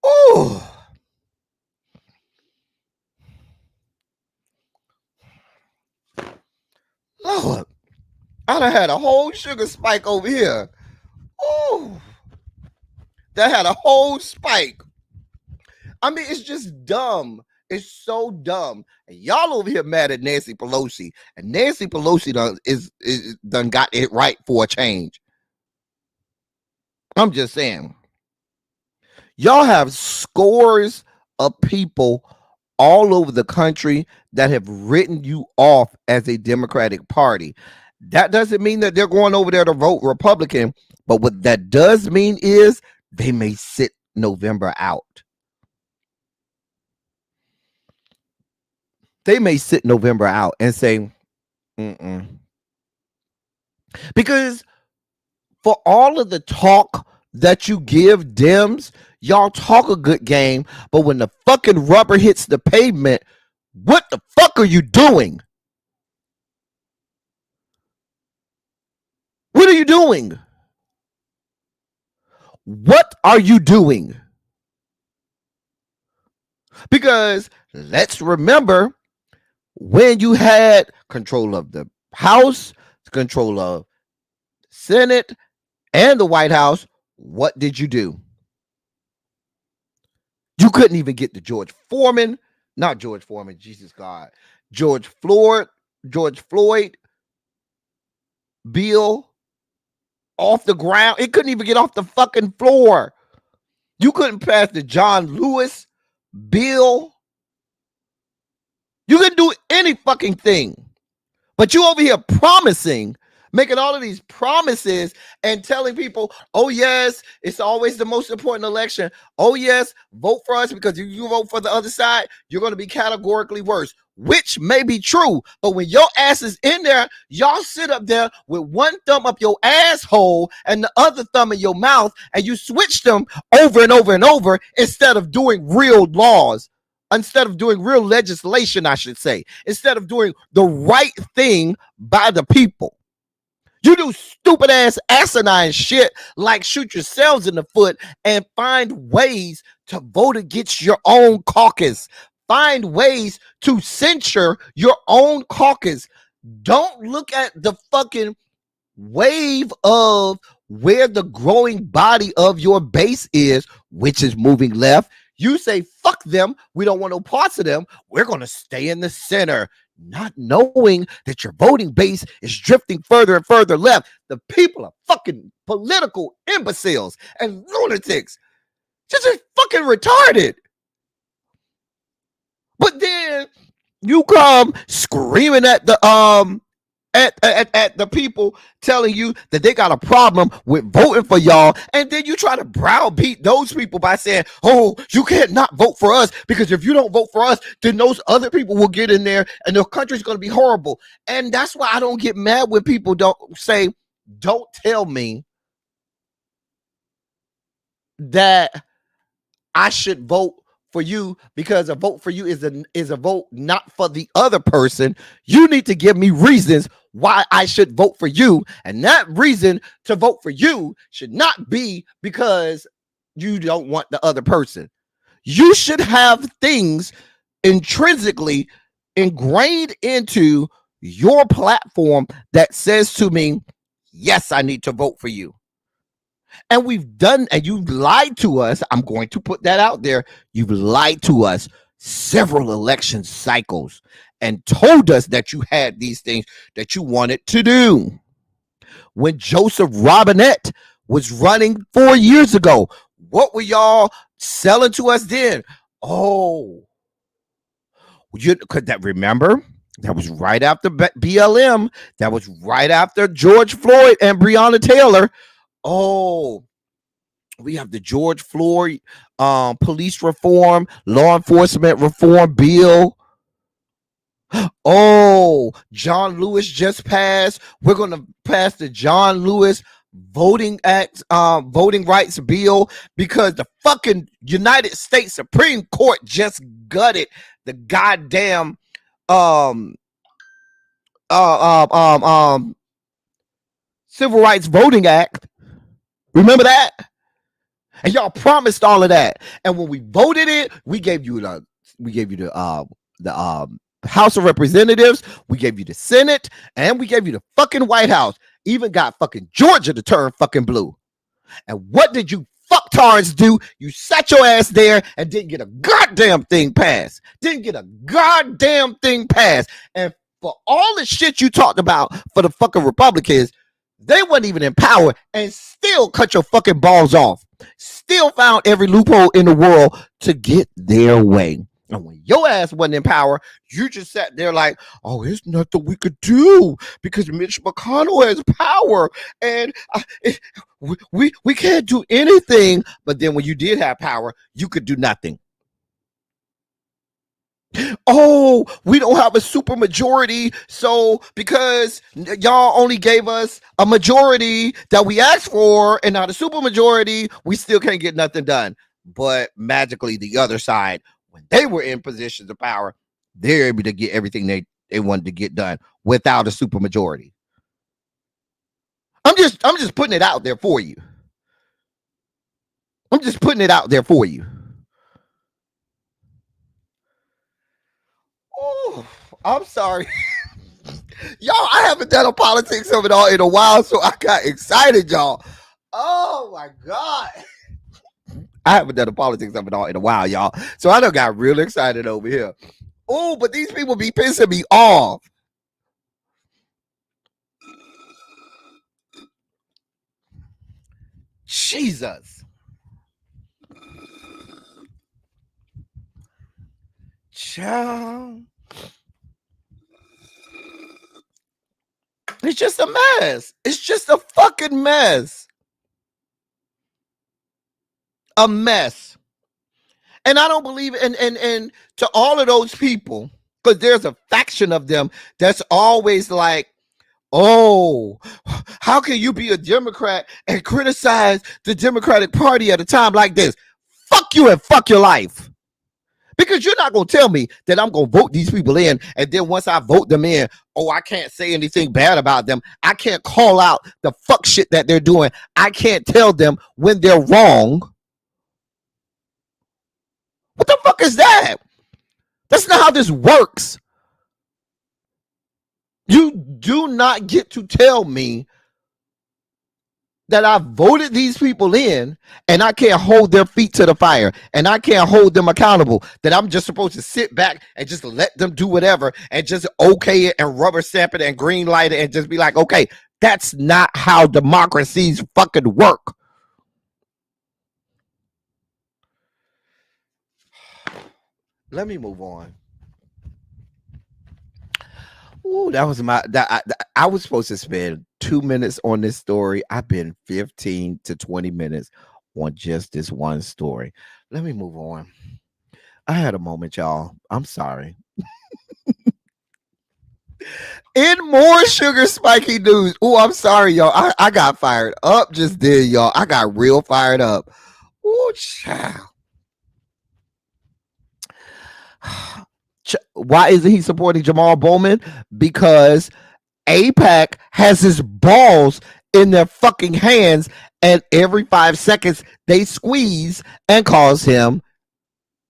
Ooh. Lord, I done had a whole sugar spike over here. Ooh. That had a whole spike. I mean, it's just dumb. It's so dumb. And y'all over here mad at Nancy Pelosi. And Nancy Pelosi done got it right for a change. I'm just saying. Y'all have scores of people all over the country that have written you off as a Democratic Party. That doesn't mean that they're going over there to vote Republican. But what that does mean is they may sit November out. They may sit November out and say, because for all of the talk that you give Dems, y'all talk a good game, but when the fucking rubber hits the pavement, what the fuck are you doing? What are you doing? What are you doing? Because let's remember, when you had control of the House, control of Senate, and the White House, what did you do? You couldn't even get the George Floyd bill off the ground. It couldn't even get off the fucking floor. You couldn't pass the John Lewis bill. You couldn't do any fucking thing. But you over here promising making all of these promises and telling people, oh, yes, it's always the most important election. Oh, yes, vote for us because if you vote for the other side, you're going to be categorically worse, which may be true. But when your ass is in there, y'all sit up there with one thumb up your asshole and the other thumb in your mouth, and you switch them over and over and over instead of doing real laws. Instead of doing real legislation, I should say, instead of doing the right thing by the people. You do stupid ass asinine shit like shoot yourselves in the foot and find ways to vote against your own caucus. Find ways to censure your own caucus. Don't look at the fucking wave of where the growing body of your base is, which is moving left. You say, fuck them. We don't want no parts of them. We're going to stay in the center, not knowing that your voting base is drifting further and further left. The people are fucking political imbeciles and lunatics. Just fucking retarded. But then you come screaming at the at the people telling you that they got a problem with voting for y'all, and then you try to browbeat those people by saying, oh, you can't not vote for us because if you don't vote for us, then those other people will get in there and the country's going to be horrible. And that's why I don't get mad when people don't say, don't tell me that I should vote for you because a vote for you is a vote not for the other person. You need to give me reasons why I should vote for you, and that reason to vote for you should not be because you don't want the other person. You should have things intrinsically ingrained into your platform that says to me, yes, I need to vote for you. And we've done, and you've lied to us. I'm going to put that out there. You've lied to us several election cycles and told us that you had these things that you wanted to do. When Joseph Robinette was running 4 years ago, what were y'all selling to us then? Oh, you could that remember? That was right after BLM. That was right after George Floyd and Breonna Taylor. Oh, we have the George Floyd police reform, law enforcement reform bill. Oh, John Lewis just passed. We're going to pass the John Lewis voting rights bill because the fucking United States Supreme Court just gutted the goddamn Civil Rights Voting Act. Remember that? And y'all promised all of that. And when we voted it, we gave you the House of Representatives, we gave you the Senate, and we gave you the fucking White House. Even got fucking Georgia to turn fucking blue. And what did you fucktards do? You sat your ass there and didn't get a goddamn thing passed. Didn't get a goddamn thing passed. And for all the shit you talked about for the fucking Republicans, they weren't even in power and still cut your fucking balls off. Still found every loophole in the world to get their way. And when your ass wasn't in power, you just sat there like, oh, there's nothing we could do because Mitch McConnell has power and we can't do anything. But then when you did have power, you could do nothing. Oh, we don't have a super majority, so because y'all only gave us a majority that we asked for and not a super majority, we still can't get nothing done. But magically, the other side, when they were in positions of power, they're able to get everything they wanted to get done without a super majority. I'm just putting it out there for you. I'm just putting it out there for you. Oh, I'm sorry. Y'all, I haven't done a politics of it all in a while, so I got excited, y'all. Oh my God. I haven't done a politics of it all in a while, y'all. So I done got real excited over here. Oh, but these people be pissing me off. Jesus. Child. It's just a mess. It's just a fucking mess. A mess. And I don't believe and to all of those people, because there's a faction of them that's always like, oh, how can you be a Democrat and criticize the Democratic Party at a time like this? Fuck you and fuck your life. Because you're not going to tell me that I'm going to vote these people in, and then once I vote them in, oh, I can't say anything bad about them. I can't call out the fuck shit that they're doing. I can't tell them when they're wrong. What the fuck is that? That's not how this works. You do not get to tell me that I voted these people in and I can't hold their feet to the fire and I can't hold them accountable, that I'm just supposed to sit back and just let them do whatever and just okay it and rubber stamp it and green light it and just be like, okay, that's not how democracies fucking work. Let me move on. Ooh, that was I was supposed to spend 2 minutes on this story. I've been 15 to 20 minutes on just this one story. Let me move on. I had a moment, y'all. I'm sorry. In more sugar spiky news. Oh, I'm sorry, y'all. I got fired up just then, y'all. I got real fired up. Oh, child. Why isn't he supporting Jamal Bowman? Because APAC has his balls in their fucking hands, and every 5 seconds they squeeze and cause him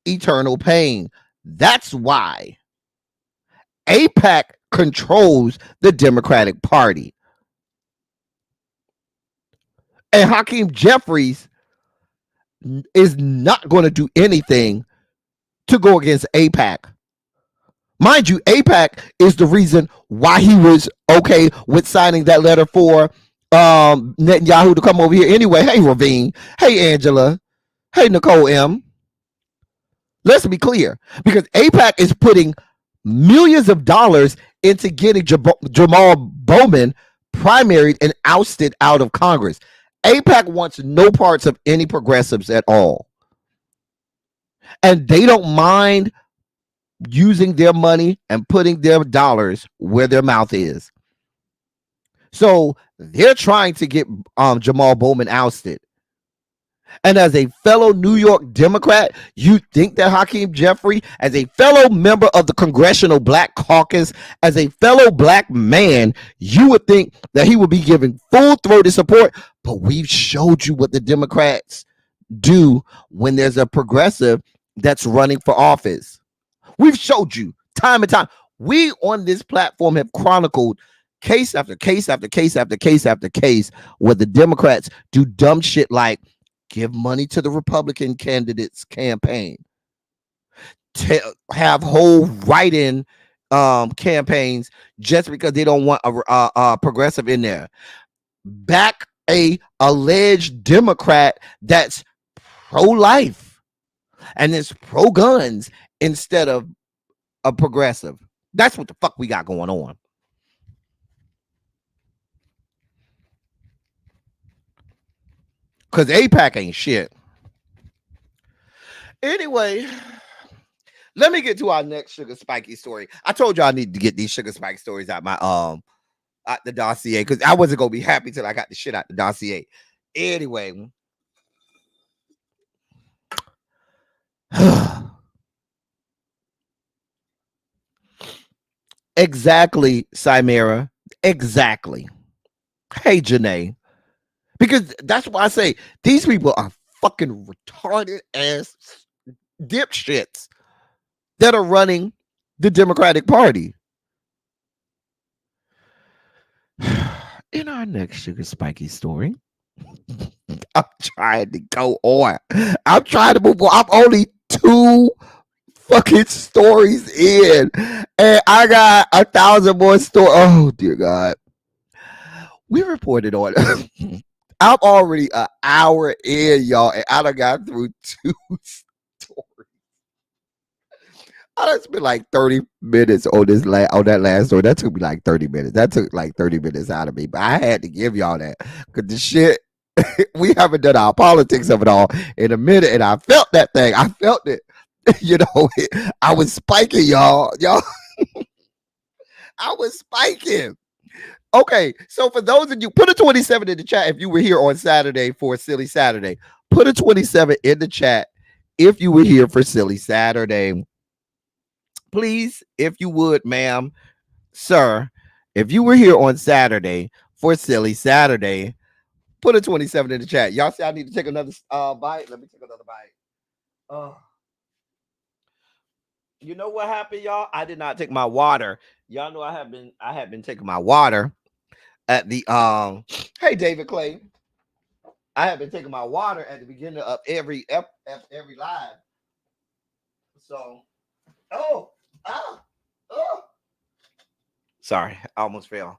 eternal pain. That's why APAC controls the Democratic Party. And Hakeem Jeffries is not going to do anything to go against APAC. Mind you, APAC is the reason why he was okay with signing that letter for Netanyahu to come over here anyway. Hey, Ravine. Hey, Angela. Hey, Nicole M. Let's be clear, because APAC is putting millions of dollars into getting Jamal Bowman primaried and ousted out of Congress. APAC wants no parts of any progressives at all. And they don't mind using their money and putting their dollars where their mouth is. So they're trying to get Jamal Bowman ousted. And as a fellow New York Democrat, you think that Hakeem Jeffrey, as a fellow member of the Congressional Black Caucus, as a fellow black man, you would think that he would be giving full-throated support. But we've showed you what the Democrats do when there's a progressive that's running for office. We've showed you time and time. We on this platform have chronicled case after case after case after case after case where the Democrats do dumb shit like give money to the Republican candidates' campaign, have whole write-in campaigns just because they don't want a progressive in there, back a alleged Democrat that's pro-life and is pro-guns instead of a progressive. That's what the fuck we got going on. Because APAC ain't shit. Anyway, let me get to our next sugar spiky story. I told you I need to get these sugar spike stories out my out the dossier, because I wasn't gonna be happy till I got the shit out the dossier. Anyway. Exactly, Cymera. Exactly. Hey, Janae. Because that's why I say these people are fucking retarded ass dipshits that are running the Democratic Party. In our next sugar spiky story, I'm trying to go on. I'm trying to move on. I'm only 2 fucking stories in, and I got 1,000 more stories. Oh dear God. We reported on I'm already an hour in, y'all, and I done got through 2 stories. I done spent like 30 minutes on that last story. That took me like 30 minutes. That took like 30 minutes out of me. But I had to give y'all that. Because the shit, we haven't done our politics of it all in a minute. And I felt that thing. I felt it. You know, I was spiking, y'all. I was spiking. Okay, so for those of you, put a 27 in the chat if you were here on Saturday for Silly Saturday. Put a 27 in the chat if you were here for Silly Saturday. Please, if you would, ma'am, sir, if you were here on Saturday for Silly Saturday, put a 27 in the chat. Y'all see I need to take another bite? Let me take another bite. You know what happened, y'all? I did not take my water. Y'all know I have been taking my water at the hey David Clay. I have been taking my water at the beginning of every live. So sorry, I almost fell.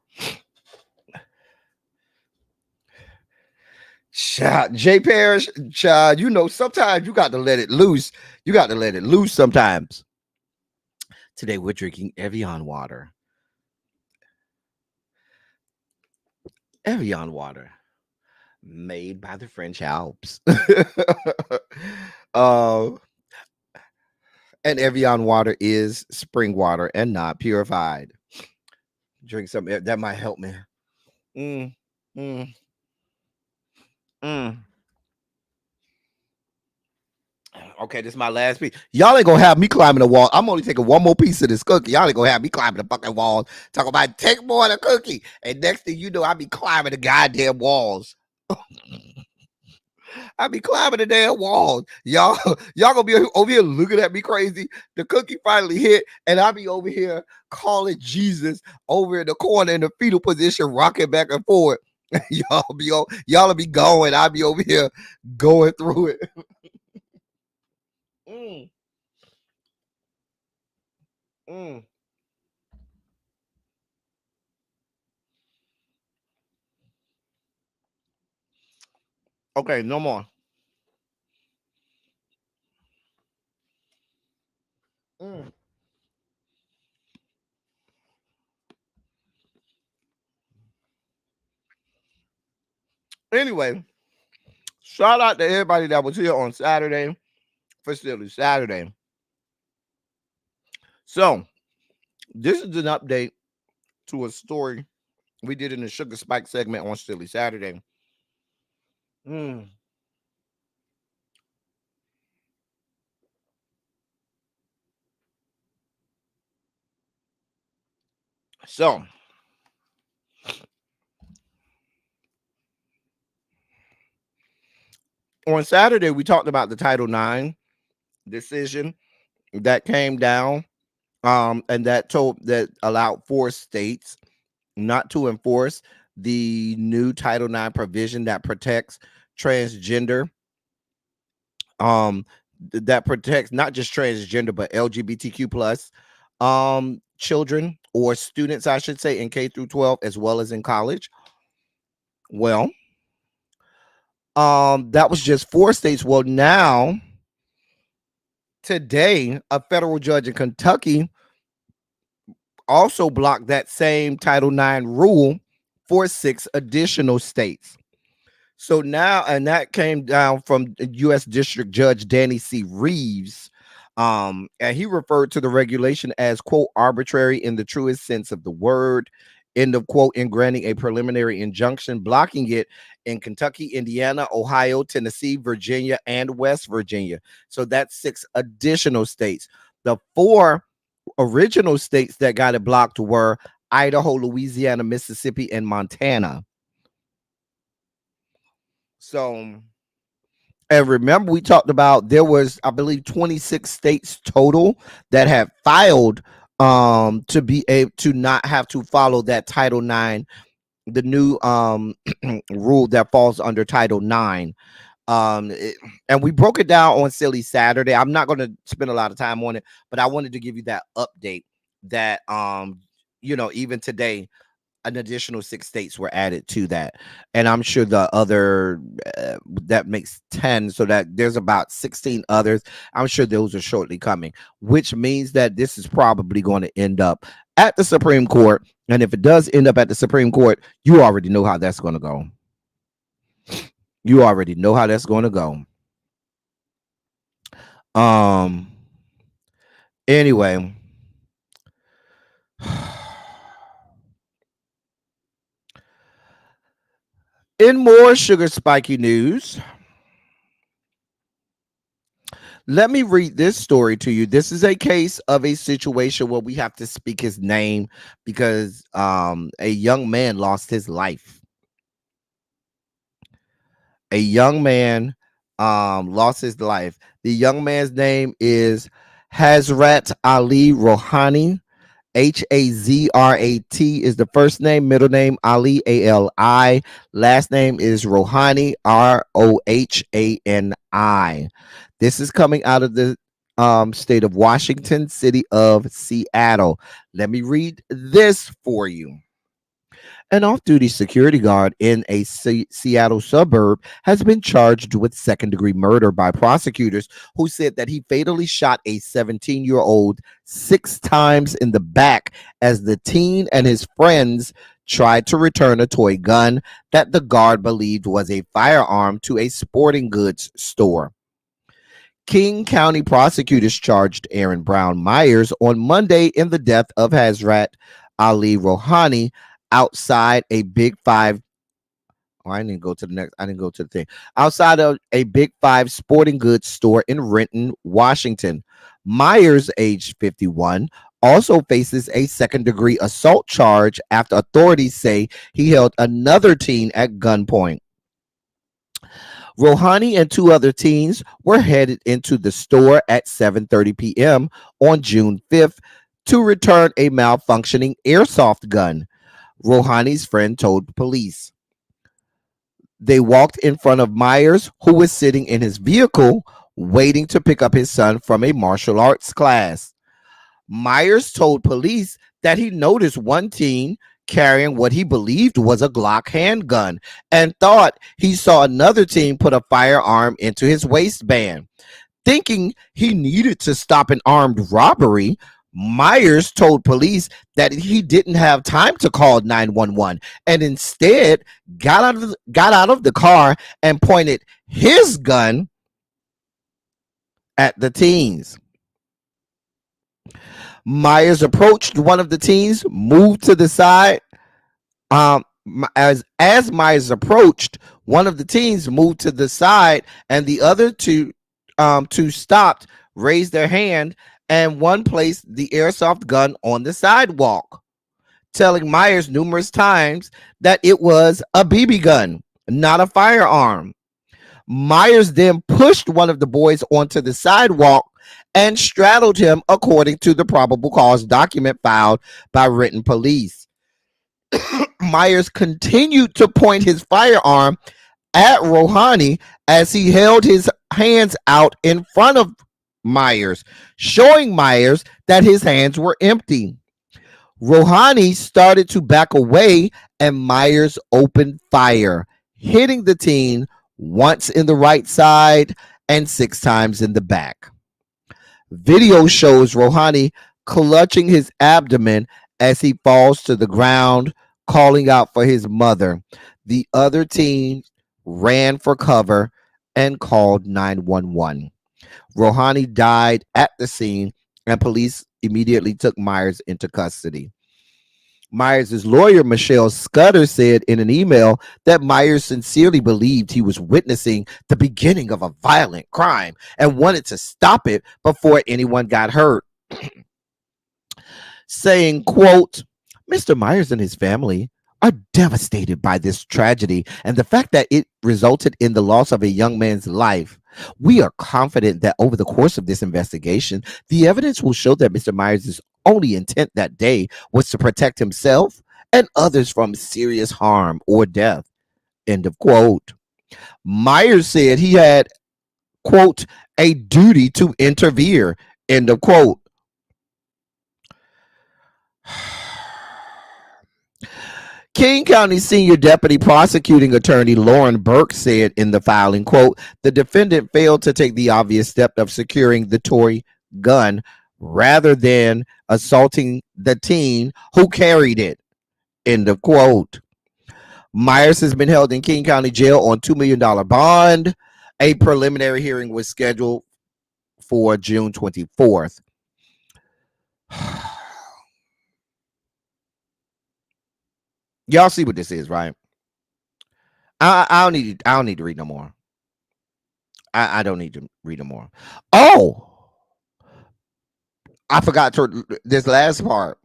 Jay Parrish, you know, sometimes you got to let it loose. You got to let it loose sometimes. Today we're drinking Evian water. Evian water, made by the French Alps. And Evian water is spring water and not purified. Drink some, that might help me. Okay, this is my last piece. Y'all ain't gonna have me climbing the wall. I'm only taking one more piece of this cookie. Y'all ain't gonna have me climbing the fucking walls. Talk about take more of the cookie. And next thing you know, I be climbing the goddamn walls. I be climbing the damn walls. Y'all gonna be over here looking at me crazy. The cookie finally hit, and I be over here calling Jesus over in the corner in the fetal position, rocking back and forth. Y'all be going. I be over here going through it. Okay, no more. Anyway, shout out to everybody that was here on Saturday for Silly Saturday. So, this is an update to a story we did in the Sugar Spike segment on Silly Saturday. So, on Saturday, we talked about the Title IX decision that came down, and that allowed 4 states not to enforce the new Title IX provision that protects transgender, that protects not just transgender but LGBTQ plus children or students, I should say, in K through 12 as well as in college. Well, that was just 4 states. Well, now today, a federal judge in Kentucky also blocked that same Title IX rule for 6 additional states. So now, and that came down from U.S. District Judge Danny C. Reeves. And he referred to the regulation as, quote, arbitrary in the truest sense of the word, end of quote, in granting a preliminary injunction, blocking it in Kentucky, Indiana, Ohio, Tennessee, Virginia, and West Virginia. So that's 6 additional states. The 4 original states that got it blocked were Idaho, Louisiana, Mississippi, and Montana. So, and remember, we talked about there was, I believe, 26 states total that had filed to be able to not have to follow that Title IX, the new rule that falls under Title IX. And we broke it down on Silly Saturday. I'm not going to spend a lot of time on it, but I wanted to give you that update that, you know, even today, an additional 6 states were added to that, and I'm sure the other that makes 10, so that there's about 16 others. I'm sure those are shortly coming, which means that this is probably going to end up at the Supreme Court. And if it does end up at the Supreme Court, you already know how that's going to go. You already know how that's going to go. Anyway, in more sugar spiky news, let me read this story to you. This is a case of a situation where we have to speak his name because a young man lost his life. A young man lost his life. The young man's name is Hazrat Ali Rohani. Hazrat is the first name, middle name Ali, Ali. Last name is Rohani, Rohani. This is coming out of the state of Washington, city of Seattle. Let me read this for you. An off-duty security guard in a Seattle suburb has been charged with second-degree murder by prosecutors who said that he fatally shot a 17-year-old 6 times in the back as the teen and his friends tried to return a toy gun that the guard believed was a firearm to a sporting goods store. King County prosecutors charged Aaron Brown Myers on Monday in the death of Hazrat Ali Rohani outside a Big Five. Oh, I didn't go to the next. I didn't go to the thing. Outside of a Big Five sporting goods store in Renton, Washington. Myers, age 51, also faces a second-degree assault charge after authorities say he held another teen at gunpoint. Rohani and 2 other teens were headed into the store at 7:30 p.m. on June 5th to return a malfunctioning airsoft gun. Rohani's friend told police. They walked in front of Myers, who was sitting in his vehicle waiting to pick up his son from a martial arts class. Myers told police that he noticed one teen carrying what he believed was a Glock handgun and thought he saw another teen put a firearm into his waistband. Thinking he needed to stop an armed robbery, Myers told police that he didn't have time to call 911 and instead got out of the car and pointed his gun at the teens. Myers approached one of the teens, moved to the side. As Myers approached, one of the teens moved to the side, and the other two stopped, raised their hand, and one placed the airsoft gun on the sidewalk, telling Myers numerous times that it was a BB gun, not a firearm. Myers then pushed one of the boys onto the sidewalk and straddled him, according to the probable cause document filed by Renton police. Myers continued to point his firearm at Rohani as he held his hands out in front of Myers, showing Myers that his hands were empty. Rohani started to back away and Myers opened fire, hitting the teen once in the right side and 6 times in the back. Video shows Rohani clutching his abdomen as he falls to the ground, calling out for his mother. The other teen ran for cover and called 911. Rohani died at the scene, and police immediately took Myers into custody. Myers' lawyer, Michelle Scudder, said in an email that Myers sincerely believed he was witnessing the beginning of a violent crime and wanted to stop it before anyone got hurt. Saying, quote, Mr. Myers and his family are devastated by this tragedy and the fact that it resulted in the loss of a young man's life. We are confident that over the course of this investigation, the evidence will show that Mr. Myers' only intent that day was to protect himself and others from serious harm or death. End of quote. Myers said he had, quote, a duty to interfere. End of quote. King County Senior Deputy Prosecuting Attorney Lauren Burke said in the filing, quote, the defendant failed to take the obvious step of securing the toy gun rather than assaulting the teen who carried it, end of quote. Myers has been held in King County Jail on $2 million bond. A preliminary hearing was scheduled for June 24th. Y'all see what this is, right? I don't need to read no more. I don't need to read no more. Oh, I forgot this last part.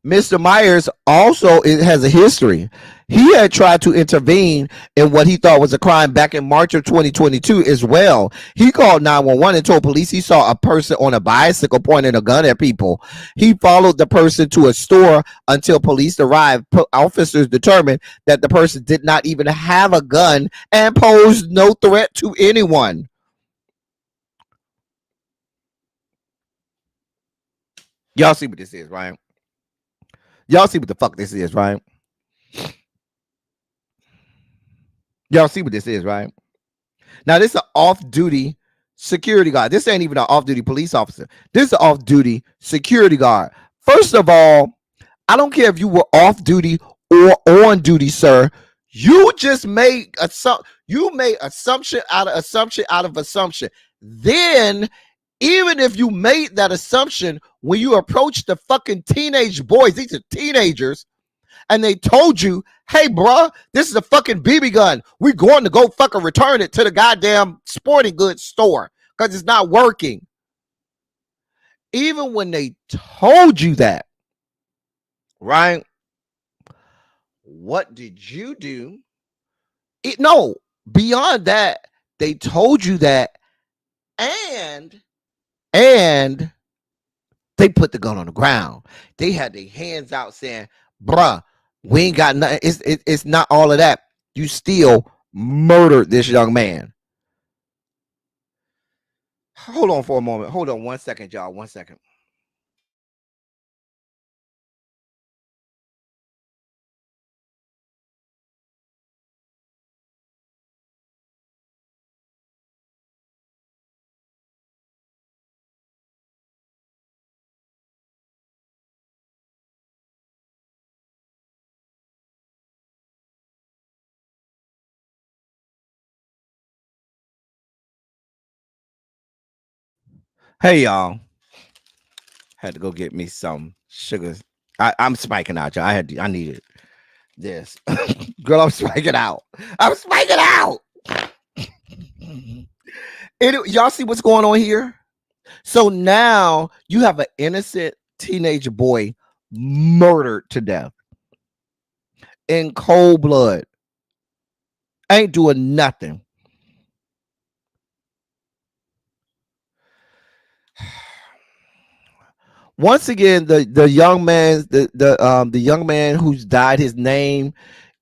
Mr. Myers also has a history. He had tried to intervene in what he thought was a crime back in March of 2022 as well. He called 911 and told police he saw a person on a bicycle pointing a gun at people. He followed the person to a store until police arrived. Officers determined that the person did not even have a gun and posed no threat to anyone. Y'all see what this is, right? Y'all see what the fuck this is, right? Y'all see what this is, right? Now, this is an off-duty security guard. This ain't even an off-duty police officer. This is an off-duty security guard. First of all, I don't care if you were off-duty or on duty, sir. You just made assumption out of assumption out of assumption. Then, even if you made that assumption when you approached the fucking teenage boys, these are teenagers, and they told you, hey, bruh, this is a fucking BB gun. We're going to go fucking return it to the goddamn sporting goods store because it's not working. Even when they told you that, right? What did you do? No, beyond that, they told you that, and they put the gun on the ground. They had their hands out saying, bruh, we ain't got nothing. It's not all of that. You still murdered this young man. Hold on for a moment. Hold on 1 second, y'all. 1 second. Hey, y'all. Had to go get me some sugar. I'm spiking out, y'all. I needed this. Girl, I'm spiking out. I'm spiking out. Y'all see what's going on here? So now you have an innocent teenage boy murdered to death in cold blood. Ain't doing nothing. Once again, the young man, the young man who's died, his name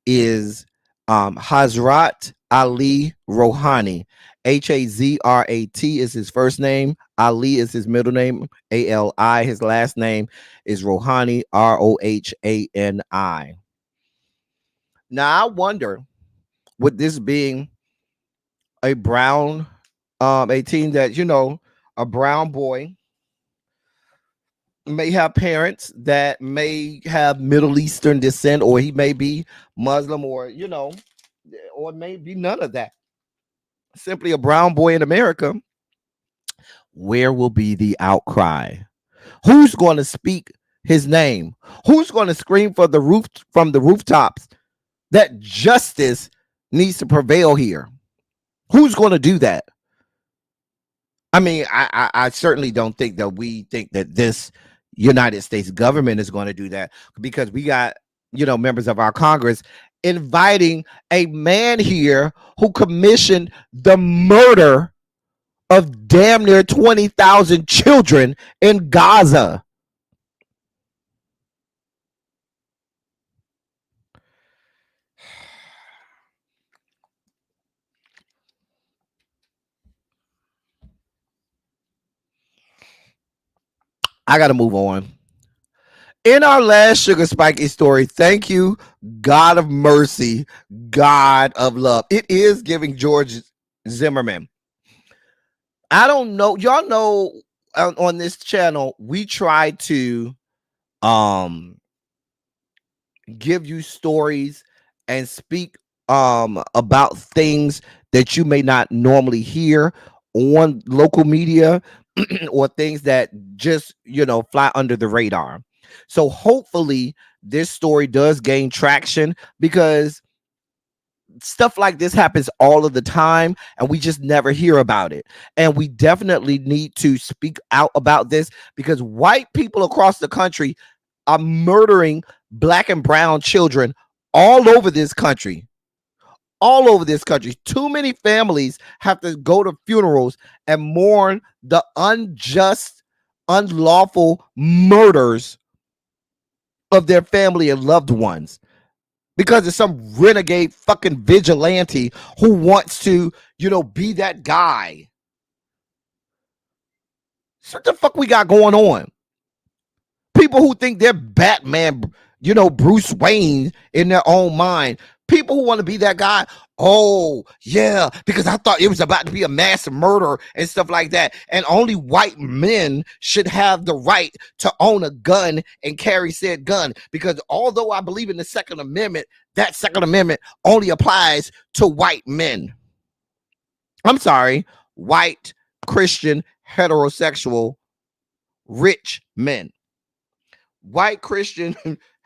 is Hazrat Ali Rohani. Hazrat is his first name. Ali is his middle name. Ali. His last name is Rohani. Rohani. Now I wonder, with this being a brown, a teen that a brown boy may have parents that may have Middle Eastern descent, or he may be Muslim, or or maybe none of that. Simply a brown boy in America. Where will be the outcry? Who's going to speak his name? Who's going to scream from the rooftops that justice needs to prevail here? Who's going to do that? I mean, I certainly don't think that we think that this United States government is going to do that, because we got, members of our Congress inviting a man here who commissioned the murder of damn near 20,000 children in Gaza. I got to move on. In our last Sugar Spiky story, thank you, God of mercy, God of love. It is giving George Zimmerman. I don't know. Y'all know on this channel, we try to give you stories and speak about things that you may not normally hear on local media or things that just, fly under the radar. So hopefully this story does gain traction, because stuff like this happens all of the time and we just never hear about it. And we definitely need to speak out about this, because white people across the country are murdering black and brown children all over this country. All over this country. Too many families have to go to funerals and mourn the unjust, unlawful murders of their family and loved ones, because of some renegade fucking vigilante who wants to, be that guy. So what the fuck we got going on? People who think they're Batman, Bruce Wayne in their own mind. People who want to be that guy. Oh, yeah, because I thought it was about to be a mass murder and stuff like that. And only white men should have the right to own a gun and carry said gun. Because although I believe in the Second Amendment, that Second Amendment only applies to white men. I'm sorry, white, Christian, heterosexual, rich men. White, Christian,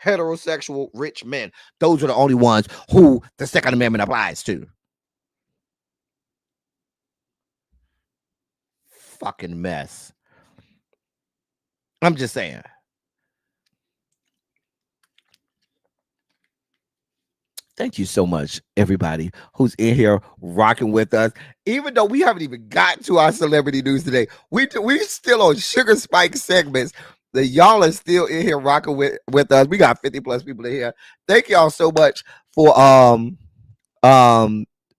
heterosexual, rich men. Those are the only ones who the Second Amendment applies to. Fucking mess. I'm just saying. Thank you so much, everybody who's in here rocking with us. Even though we haven't even gotten to our celebrity news today, we still on Sugar Spike segments. That y'all are still in here rocking with us. We got 50 plus people in here. Thank y'all so much for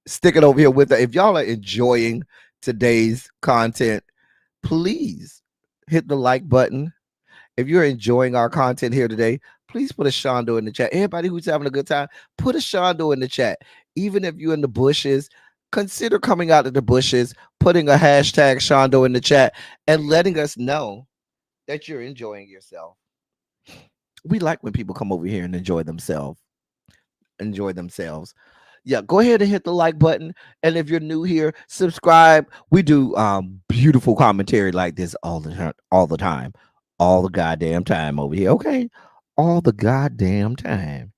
sticking over here with us. If y'all are enjoying today's content, please hit the like button. If you're enjoying our content here today, please put a Shondo in the chat. Everybody who's having a good time, put a Shondo in the chat. Even if you're in the bushes, consider coming out of the bushes, putting a hashtag Shondo in the chat, and letting us know that you're enjoying yourself. We like when people come over here and enjoy themselves. Yeah, go ahead and hit the like button. And if you're new here, subscribe. We do beautiful commentary like this all the time. All the goddamn time over here. Okay. All the goddamn time.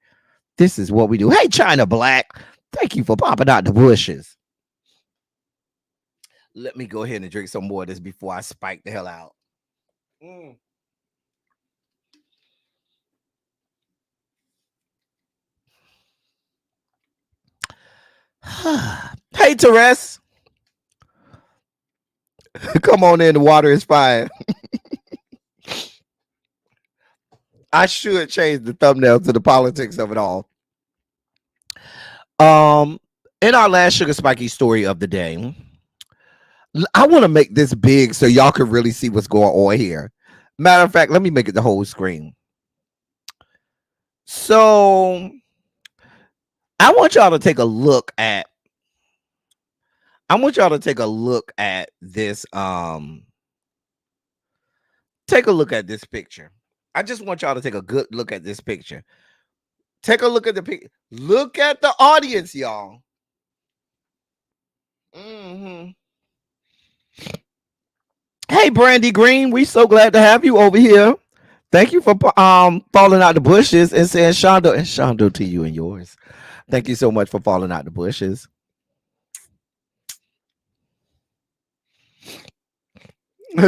This is what we do. Hey, China Black. Thank you for popping out the bushes. Let me go ahead and drink some more of this before I spike the hell out. Hey, Therese. Come on in. The water is fine. I should change the thumbnail to the politics of it all. In our last Sugar Spiky story of the day, I want to make this big so y'all can really see what's going on here. Matter of fact, let me make it the whole screen. So I want y'all to take a look at this. Take a look at this picture. I just want y'all to take a good look at this picture. Take a look at the picture. Look at the audience, y'all. Hey, Brandy Green, we so glad to have you over here. Thank you for falling out the bushes and saying Shondo, and Shondo to you and yours. Thank you so much for falling out the bushes.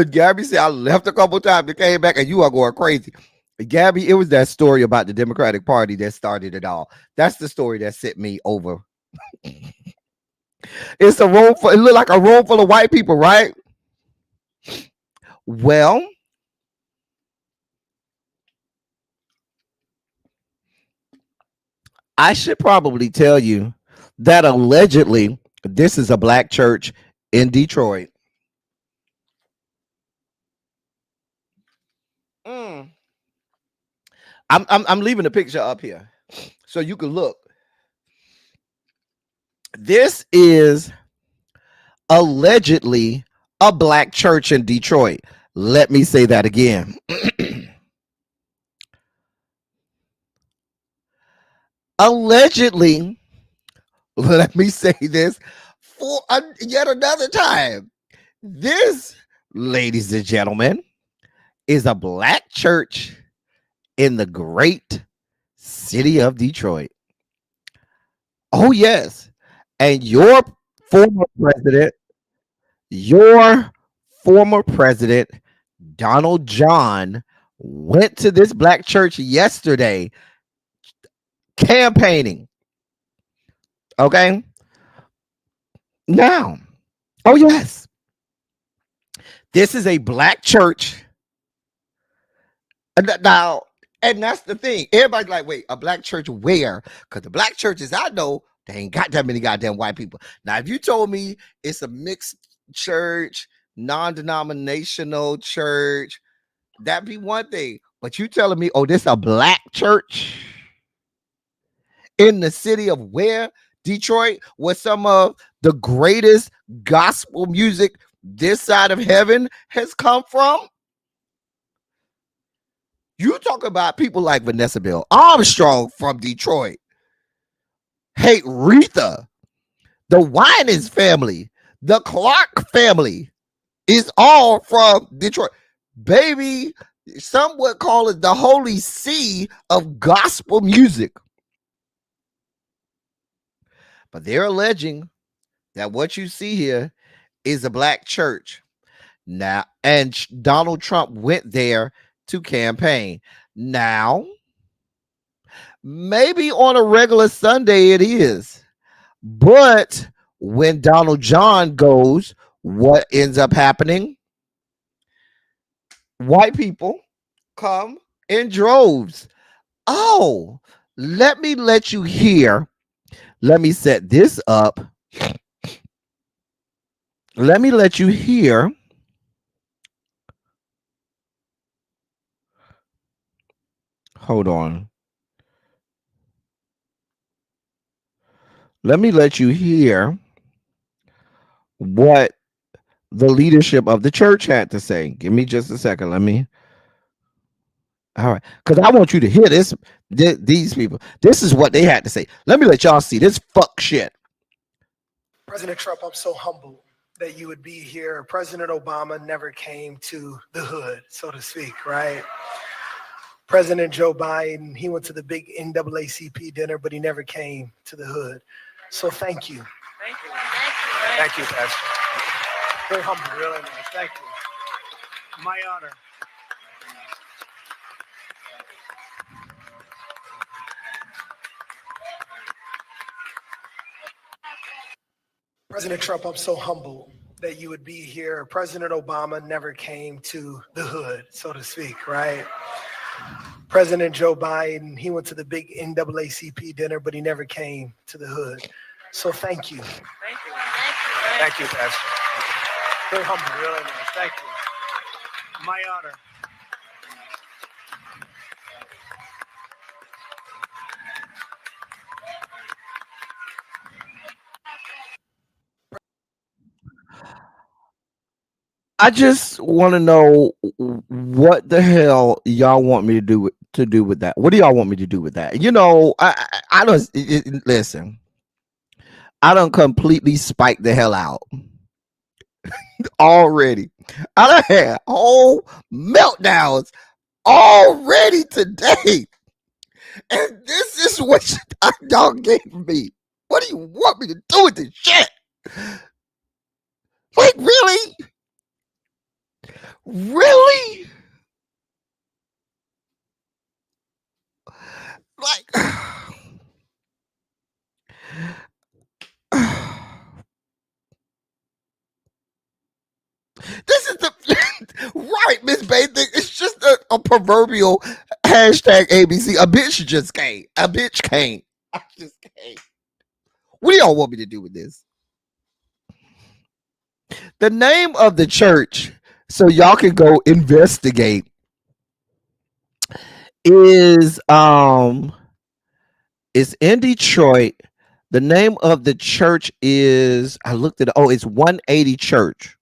Gabby said I left a couple times and came back, and you are going crazy. Gabby, it was that story about the Democratic Party that started it all. That's the story that sent me over. It's a room it looked like a room full of white people, right? Well, I should probably tell you that allegedly this is a black church in Detroit. I'm leaving the picture up here so you can look. This is allegedly a black church in Detroit. Let me say that again. Allegedly, let me say this for yet another time. This, ladies and gentlemen, is a black church in the great city of Detroit. Oh, yes. And your former president, Donald John, went to this black church yesterday campaigning. Okay. Now, oh, yes. This is a black church. Now, and that's the thing. Everybody's like, wait, a black church where? Because the black churches I know, they ain't got that many goddamn white people. Now, if you told me it's a mixed church, non-denominational church, that'd be one thing. But you telling me, oh, this a black church in the city of where? Detroit, where some of the greatest gospel music this side of heaven has come from? You talk about people like Vanessa Bill Armstrong from Detroit. Hey, Retha, the Winans family, the Clark family is all from Detroit. Baby, some would call it the holy see of gospel music. But they're alleging that what you see here is a black church. Now, and Donald Trump went there to campaign. Now, maybe on a regular Sunday it is. But when Donald John goes, what ends up happening? White people come in droves. Oh, let me let you hear. Let me set this up. Let me let you hear. Hold on. Let me let you hear what the leadership of the church had to say. Give me just a second. Let me. All right. Because I want you to hear this. These people. This is what they had to say. Let me let y'all see this fuck shit. President Trump, I'm so humbled that you would be here. President Obama never came to the hood, so to speak, right? President Joe Biden, he went to the big NAACP dinner, but he never came to the hood. So thank you. Thank you. Thank you, Pastor. Very humble, really nice. Thank you. My honor. President Trump, I'm so humbled that you would be here. President Obama never came to the hood, so to speak, right? President Joe Biden, he went to the big NAACP dinner, but he never came to the hood. So thank you. Thank you. Thank you, Pastor. Very humble, really nice. Thank you. My honor. I just want to know what the hell y'all want me to do with that. What do y'all want me to do with that? You know, I don't listen. I don't completely spike the hell out already. I done had whole meltdowns already today, and this is what y'all gave me. What do you want me to do with this shit? Like, really? Really? Like, this is the right, Miss Bay. It's just a proverbial hashtag ABC. A bitch just came. A bitch came. I just came. What do y'all want me to do with this? The name of the church, so y'all can go investigate, is it's in Detroit. The name of the church is, I looked at it. Oh, it's 180 Church.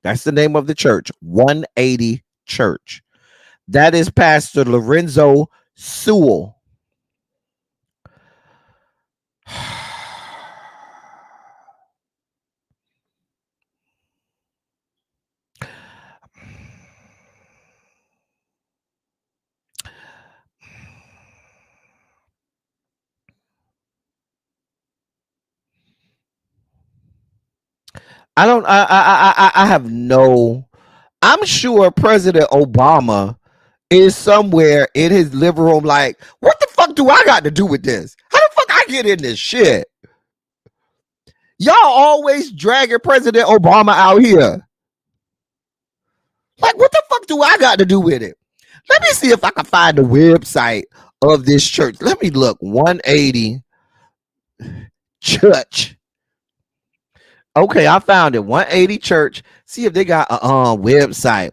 That's the name of the church. 180 Church. That is Pastor Lorenzo Sewell. I don't. I have no. I'm sure President Obama is somewhere in his living room. Like, what the fuck do I got to do with this? How the fuck I get in this shit? Y'all always dragging President Obama out here. Like, what the fuck do I got to do with it? Let me see if I can find the website of this church. Let me look. 180 Church. Okay, I found it. 180 Church. See if they got a website.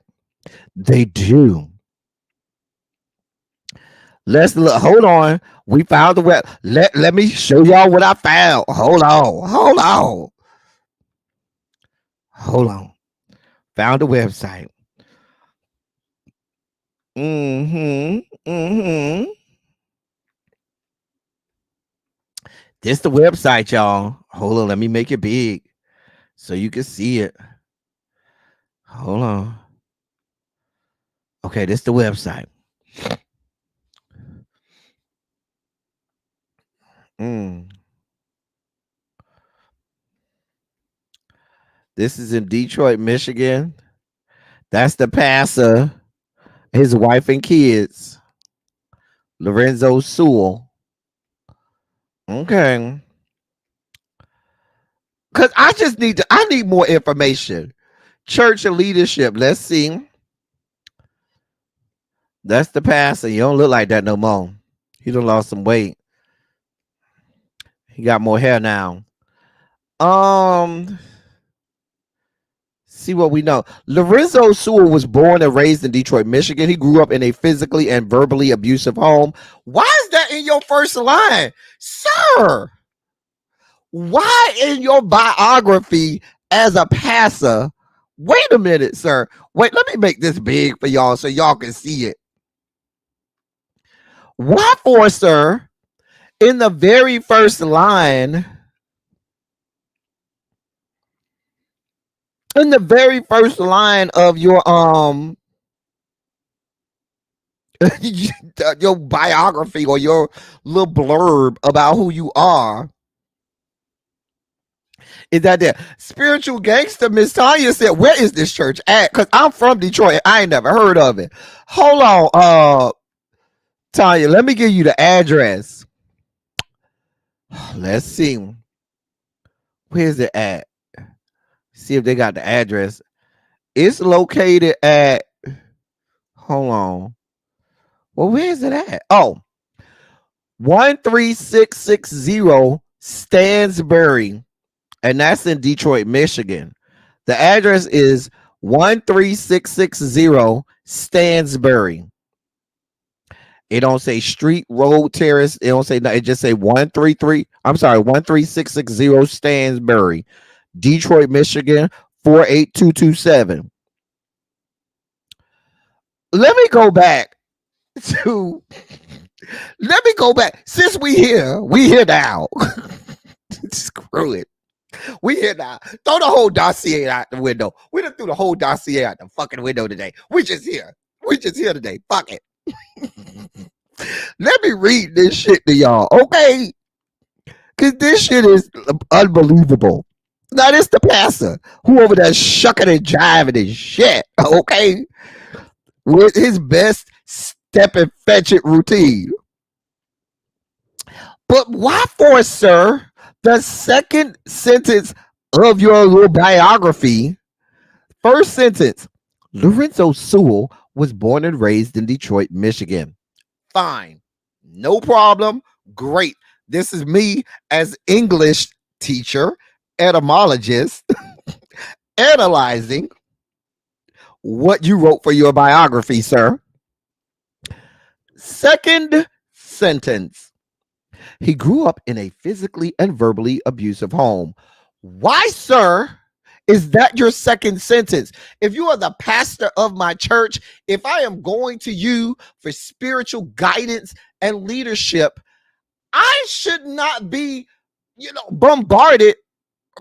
They do. Let's look. Hold on. We found the web. Let me show y'all what I found. Hold on. Found the website. This the website, y'all. Hold on. Let me make it big so you can see it. Hold on. Okay, this the website. This is in Detroit, Michigan. That's the pastor, his wife and kids, Lorenzo Sewell. Okay. Because I need more information. Church and leadership. Let's see. That's the pastor. You don't look like that no more. He done lost some weight. He got more hair now. See what we know. Lorenzo Sewell was born and raised in Detroit, Michigan. He grew up in a physically and verbally abusive home. Why is that in your first line? Sir, why in your biography as a pastor? Wait a minute, sir. Wait, let me make this big for y'all so y'all can see it. Why for, sir, in the very first line, of your your biography or your little blurb about who you are, is that there? Spiritual gangster Miss Tanya said, where is this church at? Because I'm from Detroit. I ain't never heard of it. Hold on, Tanya, let me give you the address. Let's see. Where's it at? See if they got the address. It's located at, hold on. Well, where is it at? Oh, 13660 Stansbury. And that's in Detroit, Michigan. The address is 13660 Stansbury. It don't say street, road, terrace. It don't say nothing. It just say 13660 Stansbury, Detroit, Michigan, 48227. Let me go back. Since we here now. Screw it. We here now. Throw the whole dossier out the window. We done threw the whole dossier out the fucking window today. We just here today. Fuck it. Let me read this shit to y'all, okay? Because this shit is unbelievable. Now, this the pastor who over there shucking and jiving and shit, okay? With his best step and fetch it routine. But why for, sir, the second sentence of your little biography, first sentence, Lorenzo Sewell was born and raised in Detroit, Michigan. Fine. No problem. Great. This is me as English teacher, etymologist, analyzing what you wrote for your biography, sir. Second sentence. He grew up in a physically and verbally abusive home. Why, sir, is that your second sentence? If you are the pastor of my church, if I am going to you for spiritual guidance and leadership, I should not be, bombarded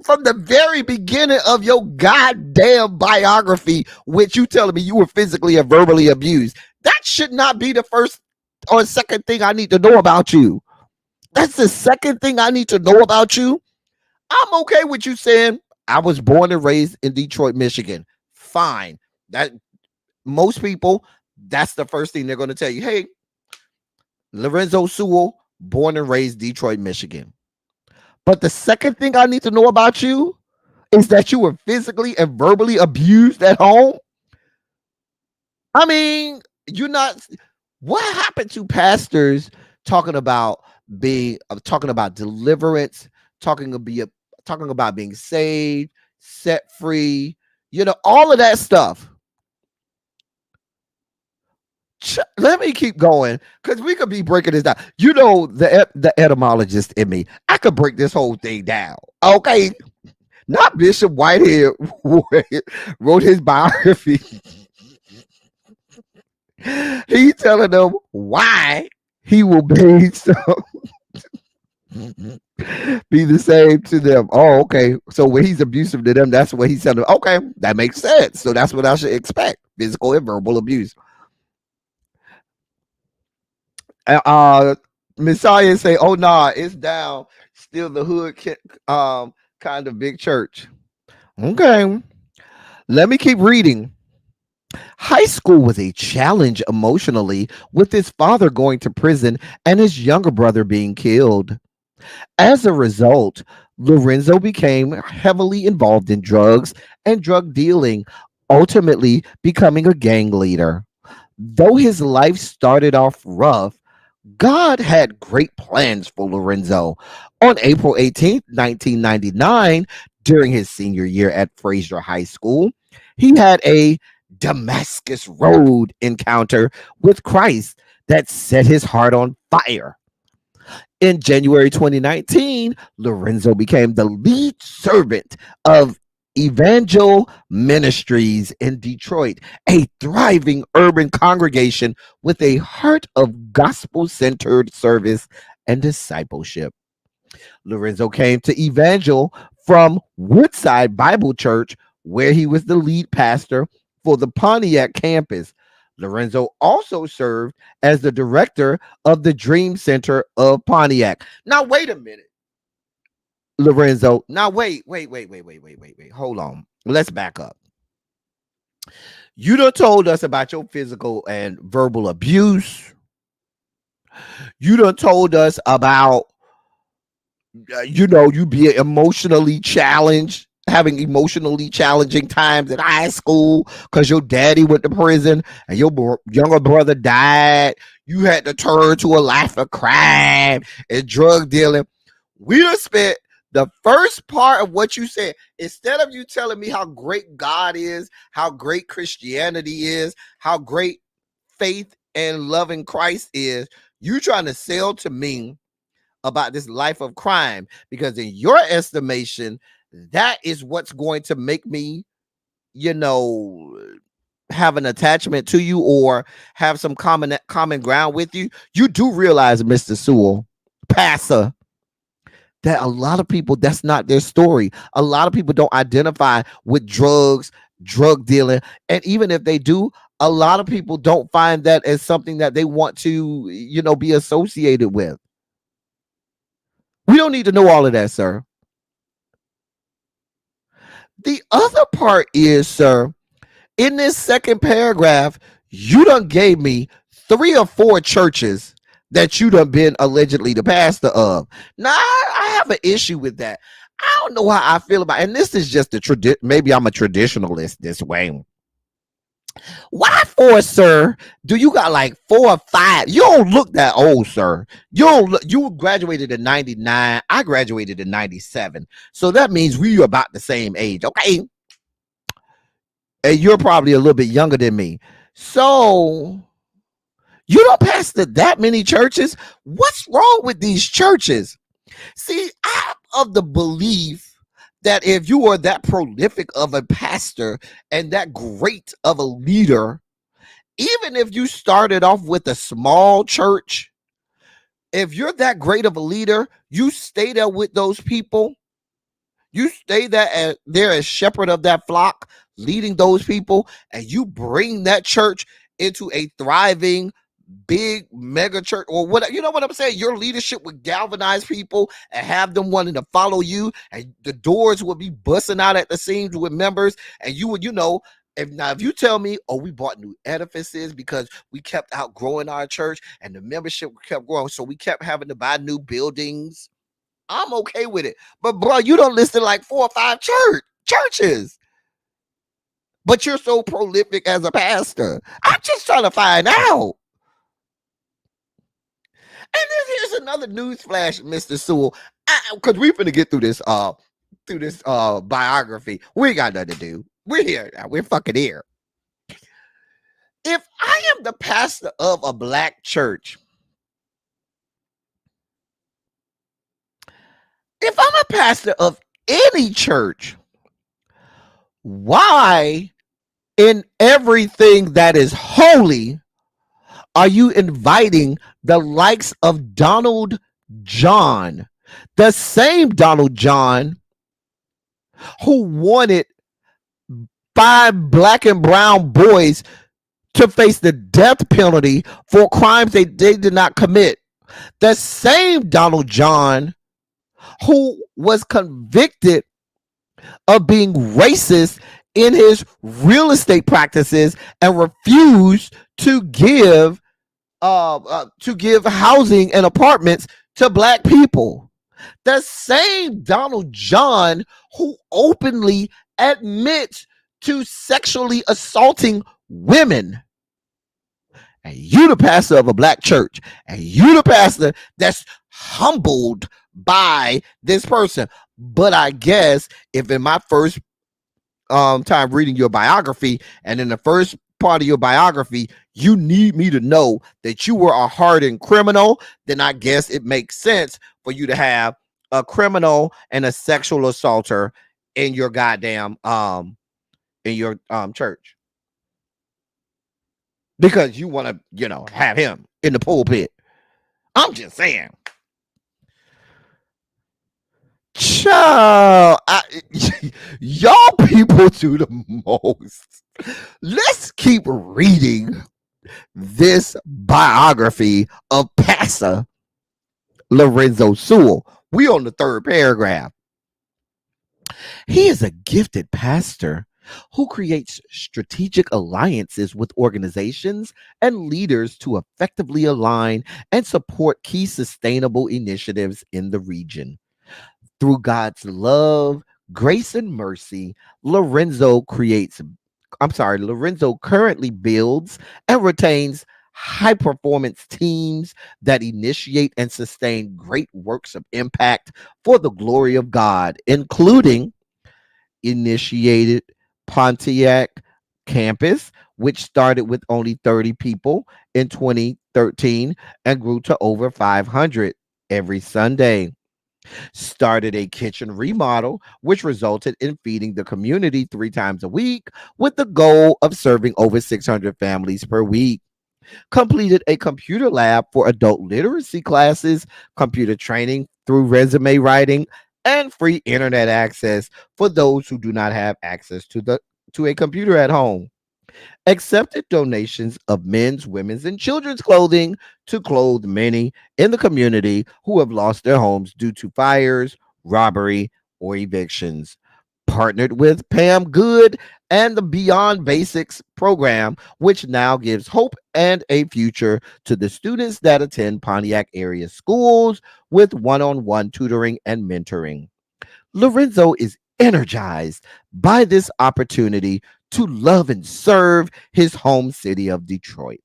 from the very beginning of your goddamn biography, which you telling me you were physically and verbally abused. That should not be the first or second thing I need to know about you. That's the second thing I need to know about you. I'm okay with you saying I was born and raised in Detroit, Michigan. Fine. That most people, that's the first thing they're going to tell you. Hey, Lorenzo Sewell, born and raised Detroit, Michigan. But the second thing I need to know about you is that you were physically and verbally abused at home. I mean, what happened to pastors talking about deliverance, talking about being saved, set free, all of that stuff. Let me keep going because we could be breaking this down. The etymologist in me, I could break this whole thing down. Okay, not Bishop Whitehead wrote his biography. He's telling them why he will be the same to them. Oh, okay. So when he's abusive to them, that's what he's telling them. Okay, that makes sense. So that's what I should expect: physical and verbal abuse. Messiah say, "Oh nah, it's down. Still the hood, kind of big church." Okay, let me keep reading. High school was a challenge emotionally, with his father going to prison and his younger brother being killed. As a result, Lorenzo became heavily involved in drugs and drug dealing, ultimately becoming a gang leader. Though his life started off rough, God had great plans for Lorenzo. On April 18th, 1999, during his senior year at Fraser High School, he had a Damascus Road encounter with Christ that set his heart on fire. In January 2019, Lorenzo became the lead servant of Evangel Ministries in Detroit, a thriving urban congregation with a heart of gospel-centered service and discipleship. Lorenzo came to Evangel from Woodside Bible Church, where he was the lead pastor for the Pontiac campus. Lorenzo also served as the director of the Dream Center of Pontiac. Now, wait a minute. Lorenzo. Now, wait. Hold on. Let's back up. You done told us about your physical and verbal abuse. You done told us about, you being emotionally challenged, having emotionally challenging times at high school because your daddy went to prison and your younger brother died. You had to turn to a life of crime and drug dealing. We done spent the first part of what you said, instead of you telling me how great God is, how great Christianity is, how great faith and loving Christ is, you trying to sell to me about this life of crime, because in your estimation, that is what's going to make me, have an attachment to you or have some common ground with you. You do realize, Mr. Sewell, pastor, that a lot of people, that's not their story. A lot of people don't identify with drugs, drug dealing. And even if they do, a lot of people don't find that as something that they want to, be associated with. We don't need to know all of that, sir. The other part is, sir, in this second paragraph, you done gave me 3 or 4 churches that you done been allegedly the pastor of. Now, I have an issue with that. I don't know how I feel about it. And this is just maybe I'm a traditionalist this way. Why 4, sir? Do you got like 4 or 5? You don't look that old, sir. You graduated in 99. I graduated in 97. So that means we are about the same age, okay? And you're probably a little bit younger than me. So You don't pastor that many churches. What's wrong with these churches? See, I'm of the belief that if you are that prolific of a pastor and that great of a leader, even if you started off with a small church, if you're that great of a leader, you stay there with those people. You stay there as shepherd of that flock, leading those people, and you bring that church into a thriving, big mega church, or what, you know what I'm saying? Your leadership would galvanize people and have them wanting to follow you, and the doors would be busting out at the seams with members, and you would, if you tell me, oh, we bought new edifices because we kept outgrowing our church and the membership kept growing, so we kept having to buy new buildings, I'm okay with it. But bro, you don't listen like 4 or 5 churches. But you're so prolific as a pastor. I'm just trying to find out. And then here's another news flash, Mr. Sewell. Because we're gonna get through this biography. We ain't got nothing to do. We're here now. We're fucking here. If I am the pastor of a black church, if I'm a pastor of any church, why in everything that is holy are you inviting the likes of Donald John, the same Donald John who wanted 5 black and brown boys to face the death penalty for crimes they did not commit? The same Donald John who was convicted of being racist in his real estate practices and refused to give housing and apartments to black people. The same Donald John who openly admits to sexually assaulting women. And you the pastor of a black church, and you the pastor that's humbled by this person. But I guess if in my first time reading your biography, and in the first part of your biography, you need me to know that you were a hardened criminal, then I guess it makes sense for you to have a criminal and a sexual assaulter in your goddamn church, because you want to have him in the pulpit. I'm just saying. Child, y'all people do the most. Let's keep reading this biography of Pastor Lorenzo Sewell. We on the 3rd paragraph. He is a gifted pastor who creates strategic alliances with organizations and leaders to effectively align and support key sustainable initiatives in the region. Through God's love, grace, and mercy, Lorenzo currently builds and retains high-performance teams that initiate and sustain great works of impact for the glory of God, including initiated Pontiac campus, which started with only 30 people in 2013 and grew to over 500 every Sunday. Started a kitchen remodel, which resulted in feeding the community 3 times a week with the goal of serving over 600 families per week. Completed a computer lab for adult literacy classes, computer training through resume writing, and free internet access for those who do not have access to a computer at home. Accepted donations of men's, women's, and children's clothing to clothe many in the community who have lost their homes due to fires, robbery, or evictions. Partnered with Pam Good and the Beyond Basics program, which now gives hope and a future to the students that attend Pontiac area schools with one-on-one tutoring and mentoring. Lorenzo is energized by this opportunity to love and serve his home city of Detroit.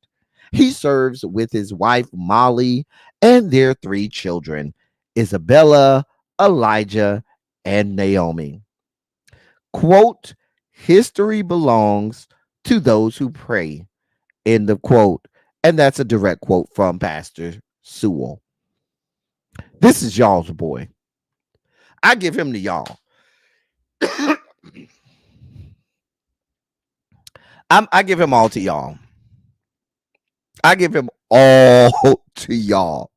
He serves with his wife, Molly, and their 3 children, Isabella, Elijah, and Naomi. Quote, history belongs to those who pray, end of quote. And that's a direct quote from Pastor Sewell. This is y'all's boy. I give him to y'all. I give him all to y'all. I give him all to y'all.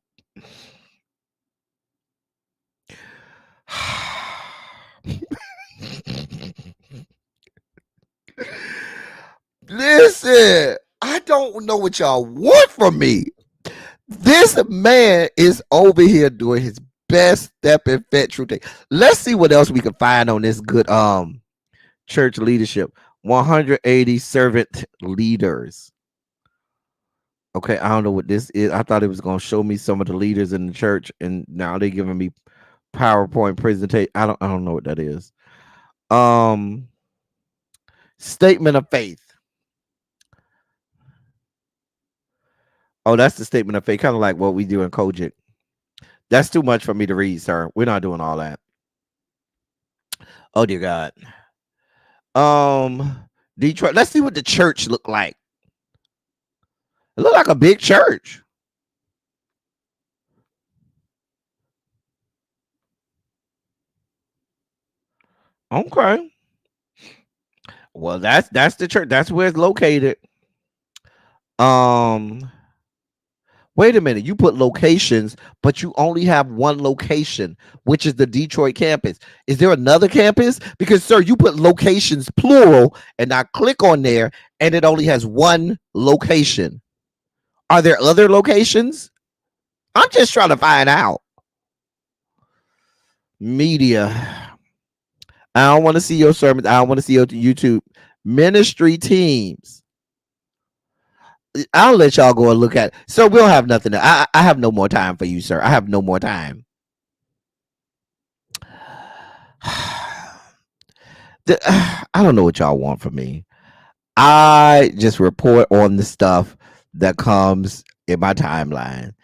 Listen, I don't know what y'all want from me. This man is over here doing his best step and fetch routine. Let's see what else we can find on this good church leadership. 180 servant leaders. Okay, I don't know what this is. I thought it was going to show me some of the leaders in the church, and now they're giving me PowerPoint presentation. I don't know what that is. Statement of faith. Oh, that's the statement of faith, kind of like what we do in Kojic. That's too much for me to read, sir. We're not doing all that. Oh dear God. Detroit. Let's see what the church looked like. It looked like a big church. Okay. Well, that's the church. That's where it's located. Wait a minute. You put locations, but you only have one location, which is the Detroit campus. Is there another campus? Because, sir, you put locations plural, and I click on there, and it only has one location. Are there other locations? I'm just trying to find out. Media. I don't want to see your sermons. I don't want to see your YouTube. Ministry teams. I'll let y'all go and look at it. So we'll have nothing. I have no more time for you, sir. I have no more time. I don't know what y'all want from me. I just report on the stuff that comes in my timeline.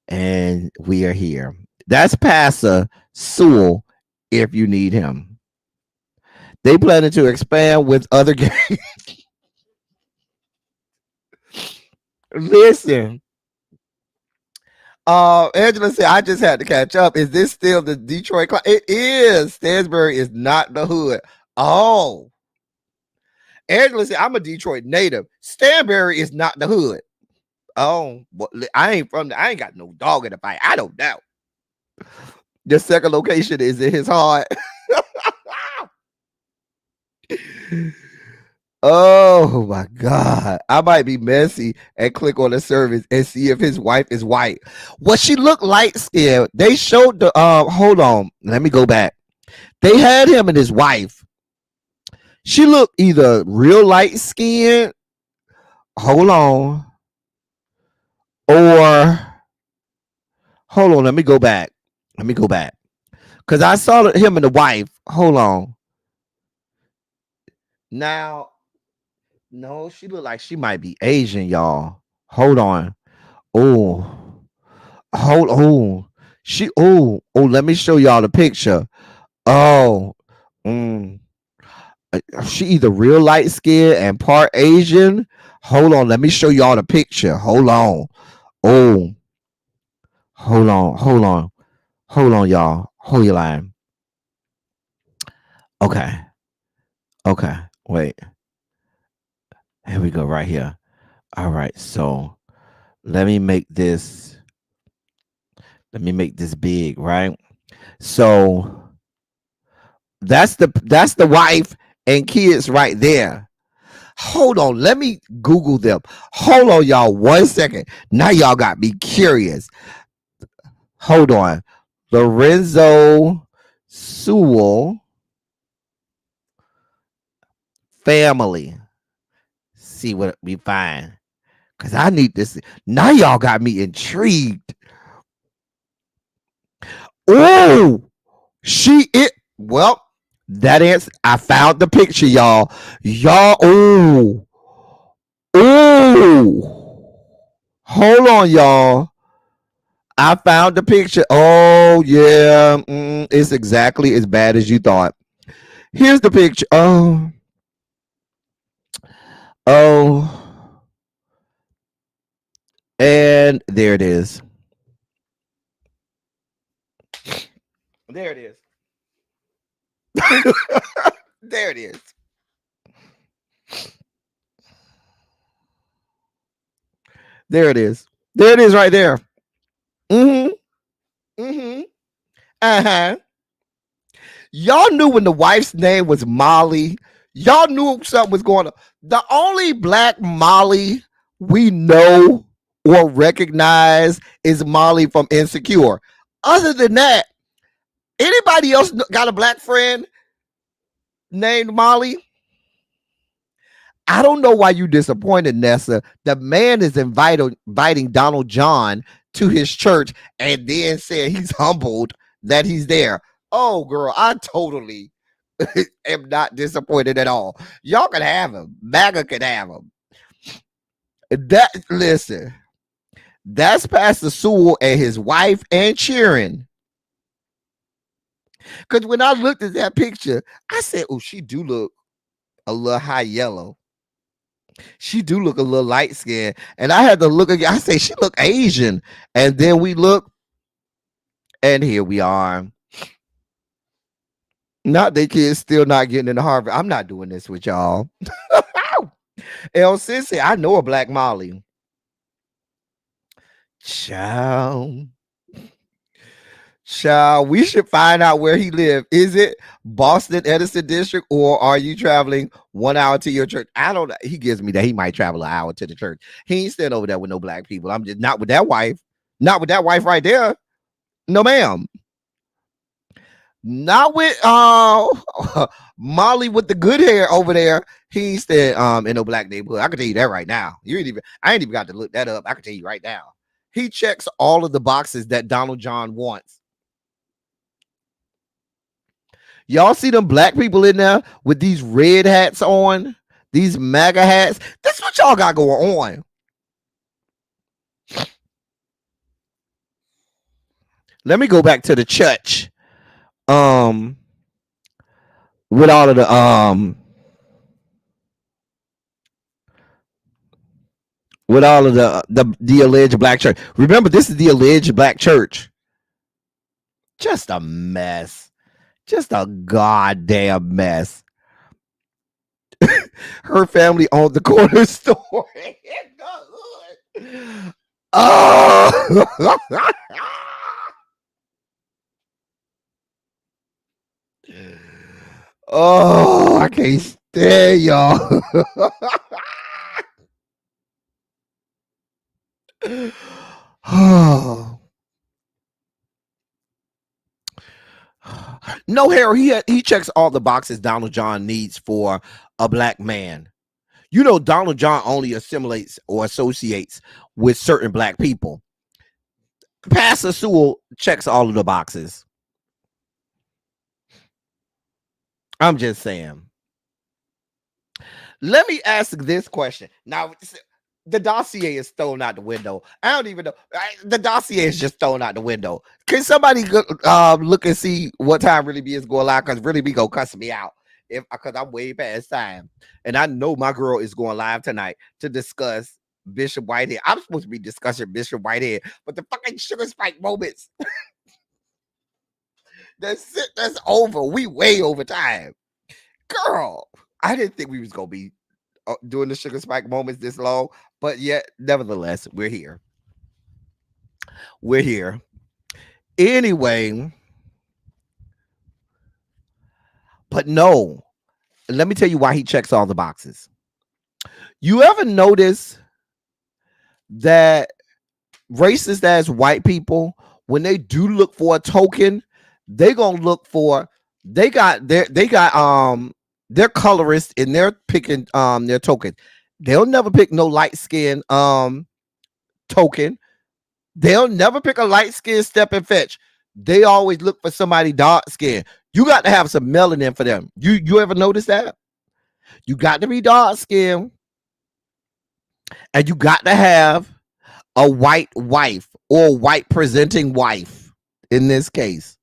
And we are here. That's Pastor Sewell if you need him. They planning to expand with other games. Listen. Angela said, I just had to catch up. Is this still the Detroit? It is. Stansbury is not the hood. Oh. Angela said, I'm a Detroit native. Stanberry is not the hood. Oh, well, I ain't got no dog in the fight. I don't know. The second location is in his heart. Oh my God. I might be messy and click on the service and see if his wife is white. Well, she looked light skinned. They showed the hold on. Let me go back. They had him and his wife. She looked either real light skinned. Hold on. Or hold on. Let me go back. Because I saw him and the wife. Hold on. Now, no, she looked like she might be Asian, y'all. Hold on. Oh, hold on. Let me show y'all the picture. Oh, she either real light skin and part Asian. Hold on, let me show y'all the picture. Hold on. Oh, hold on, y'all. Hold your line. Okay, wait. Here we go, right here. All right, so let me make this big, right? So that's the wife and kids right there. Hold on, let me Google them. Hold on, y'all, 1 second. Now y'all got me curious. Hold on. Lorenzo Sewell family. See what we find. Because I need this. Now y'all got me intrigued. Oh, well, that answer. I found the picture, y'all. Oh. Hold on, y'all. I found the picture. Oh, yeah. It's exactly as bad as you thought. Here's the picture. Oh. And there it is. There it is. There it is. There it is. There it is right there. Uh-huh. Y'all knew when the wife's name was Molly. Y'all knew something was going on. The only black Molly we know or recognize is Molly from Insecure. Other than that, anybody else got a black friend named Molly? I don't know why you disappointed, Nessa. The man is inviting Donald John to his church and then said he's humbled that he's there. Oh, girl, I totally am not disappointed at all. Y'all can have him. MAGA can have him. Listen, that's Pastor Sewell and his wife and cheering. Because when I looked at that picture, I said, oh, she do look a little high yellow. She do look a little light skinned. And I had to look again. I say, she look Asian. And then we look, and here we are. Not they kids still not getting into Harvard. I'm not doing this with y'all. El Sissy, I know a black Molly. Child, we should find out where he lived. Is it Boston Edison District, or are you traveling 1 hour to your church? I don't know. He gives me that he might travel an hour to the church. He ain't staying over there with no black people. I'm just not with that wife. Not with that wife right there. No, ma'am. Not with Molly with the good hair over there. He ain't staying in no black neighborhood. I can tell you that right now. I ain't even got to look that up. I can tell you right now. He checks all of the boxes that Donald John wants. Y'all see them black people in there with these red hats on, these MAGA hats? That's what y'all got going on. Let me go back to the church. With all of the the alleged black church. Remember, this is the alleged black church. Just a mess. Just a goddamn mess. Her family owned the corner store in the hood. Oh. Oh, I can't stand y'all. Oh. No, Harry, he checks all the boxes Donald John needs for a black man. You know, Donald John only assimilates or associates with certain black people. Pastor Sewell checks all of the boxes. I'm just saying. Let me ask this question. Now, the dossier is thrown out the window. I don't even know. The dossier is just thrown out the window. Can somebody look and see what time Really B is going live? Because Really B go cuss me out because I'm way past time. And I know my girl is going live tonight to discuss Bishop Whitehead. I'm supposed to be discussing Bishop Whitehead, but the fucking sugar spike moments. That's it. That's over. We way over time. Girl, I didn't think we was going to be doing the sugar spike moments this long, but yet, nevertheless, we're here. We're here. Anyway, but no, let me tell you why he checks all the boxes. You ever notice that racist ass white people, when they do look for a token, they gonna look for their colorist and they're picking their token. They'll never pick no light skin token. They'll never pick a light skin step and fetch. They always look for somebody dark skin. You got to have some melanin for them. You ever notice that? You got to be dark skin, and you got to have a white wife or a white presenting wife in this case.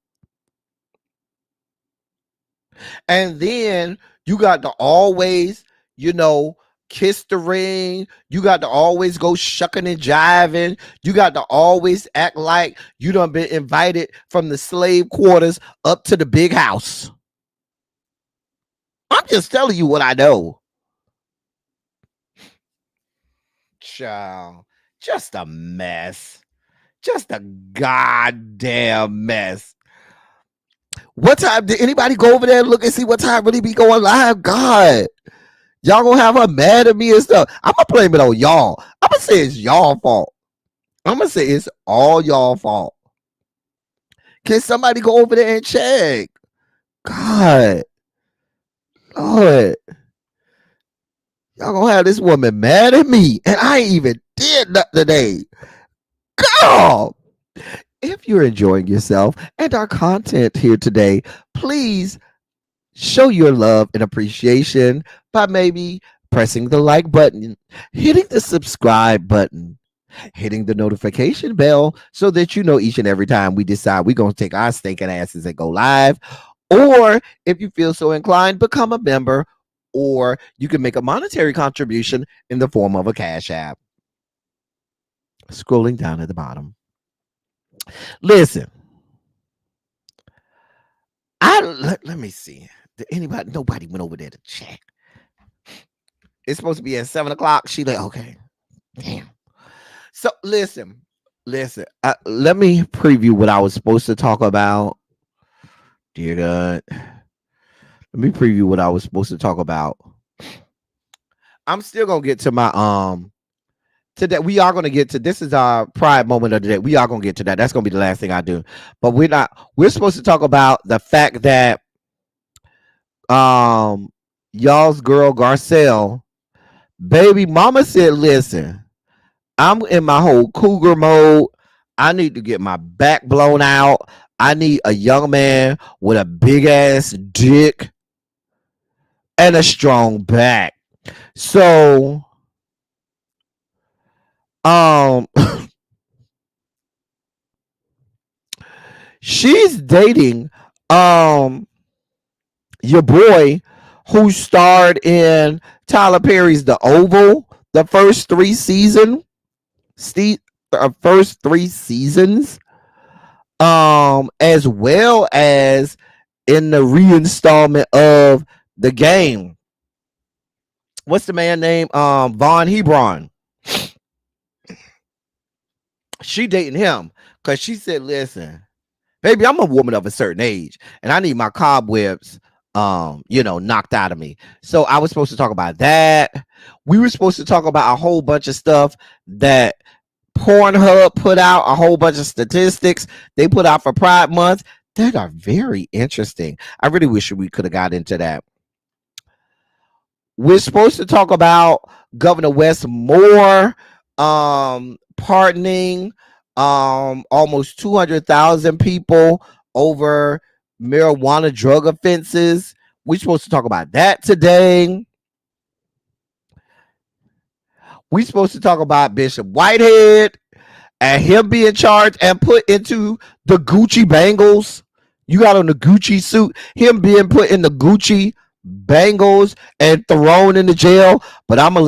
And then you got to always, kiss the ring. You got to always go shucking and jiving. You got to always act like you done been invited from the slave quarters up to the big house. I'm just telling you what I know. Child, just a mess. Just a goddamn mess. What time did anybody go over there and look and see what time really be going live? God, y'all gonna have her mad at me and stuff. I'm gonna blame it on y'all. I'm gonna say it's y'all fault. I'm gonna say it's all y'all fault. Can somebody go over there and check? God, Lord, y'all gonna have this woman mad at me, and I ain't even did nothing today. God. If you're enjoying yourself and our content here today, please show your love and appreciation by maybe pressing the like button, hitting the subscribe button, hitting the notification bell so that you know each and every time we decide we're going to take our stinking asses and go live. Or if you feel so inclined, become a member, or you can make a monetary contribution in the form of a Cash App. Scrolling down at the bottom. Listen, let me see. Did nobody went over there to check. It's supposed to be at 7:00. She like, okay, damn. So listen. Let me preview what I was supposed to talk about. Dear God, let me preview what I was supposed to talk about. I'm still gonna get to my today. We are going to get to, this is our pride moment of the day. We are going to get to that. That's going to be the last thing I do. But we're supposed to talk about the fact that y'all's girl Garcelle, baby mama said, listen, I'm in my whole cougar mode. I need to get my back blown out. I need a young man with a big ass dick and a strong back. So she's dating your boy who starred in Tyler Perry's The Oval the first 3 seasons, as well as in the reinstallment of The Game. What's the man name? Von Hebron. She dating him because she said, listen, baby, I'm a woman of a certain age and I need my cobwebs, knocked out of me. So I was supposed to talk about that. We were supposed to talk about a whole bunch of stuff that Pornhub put out, a whole bunch of statistics they put out for Pride Month that are very interesting. I really wish we could have got into that. We're supposed to talk about Governor Wes Moore pardoning almost 200,000 people over marijuana drug offenses. We're supposed to talk about that today. We're supposed to talk about Bishop Whitehead and him being charged and put into the Gucci bangles. You got on the Gucci suit, him being put in the Gucci bangles and thrown in the jail. But I'm gonna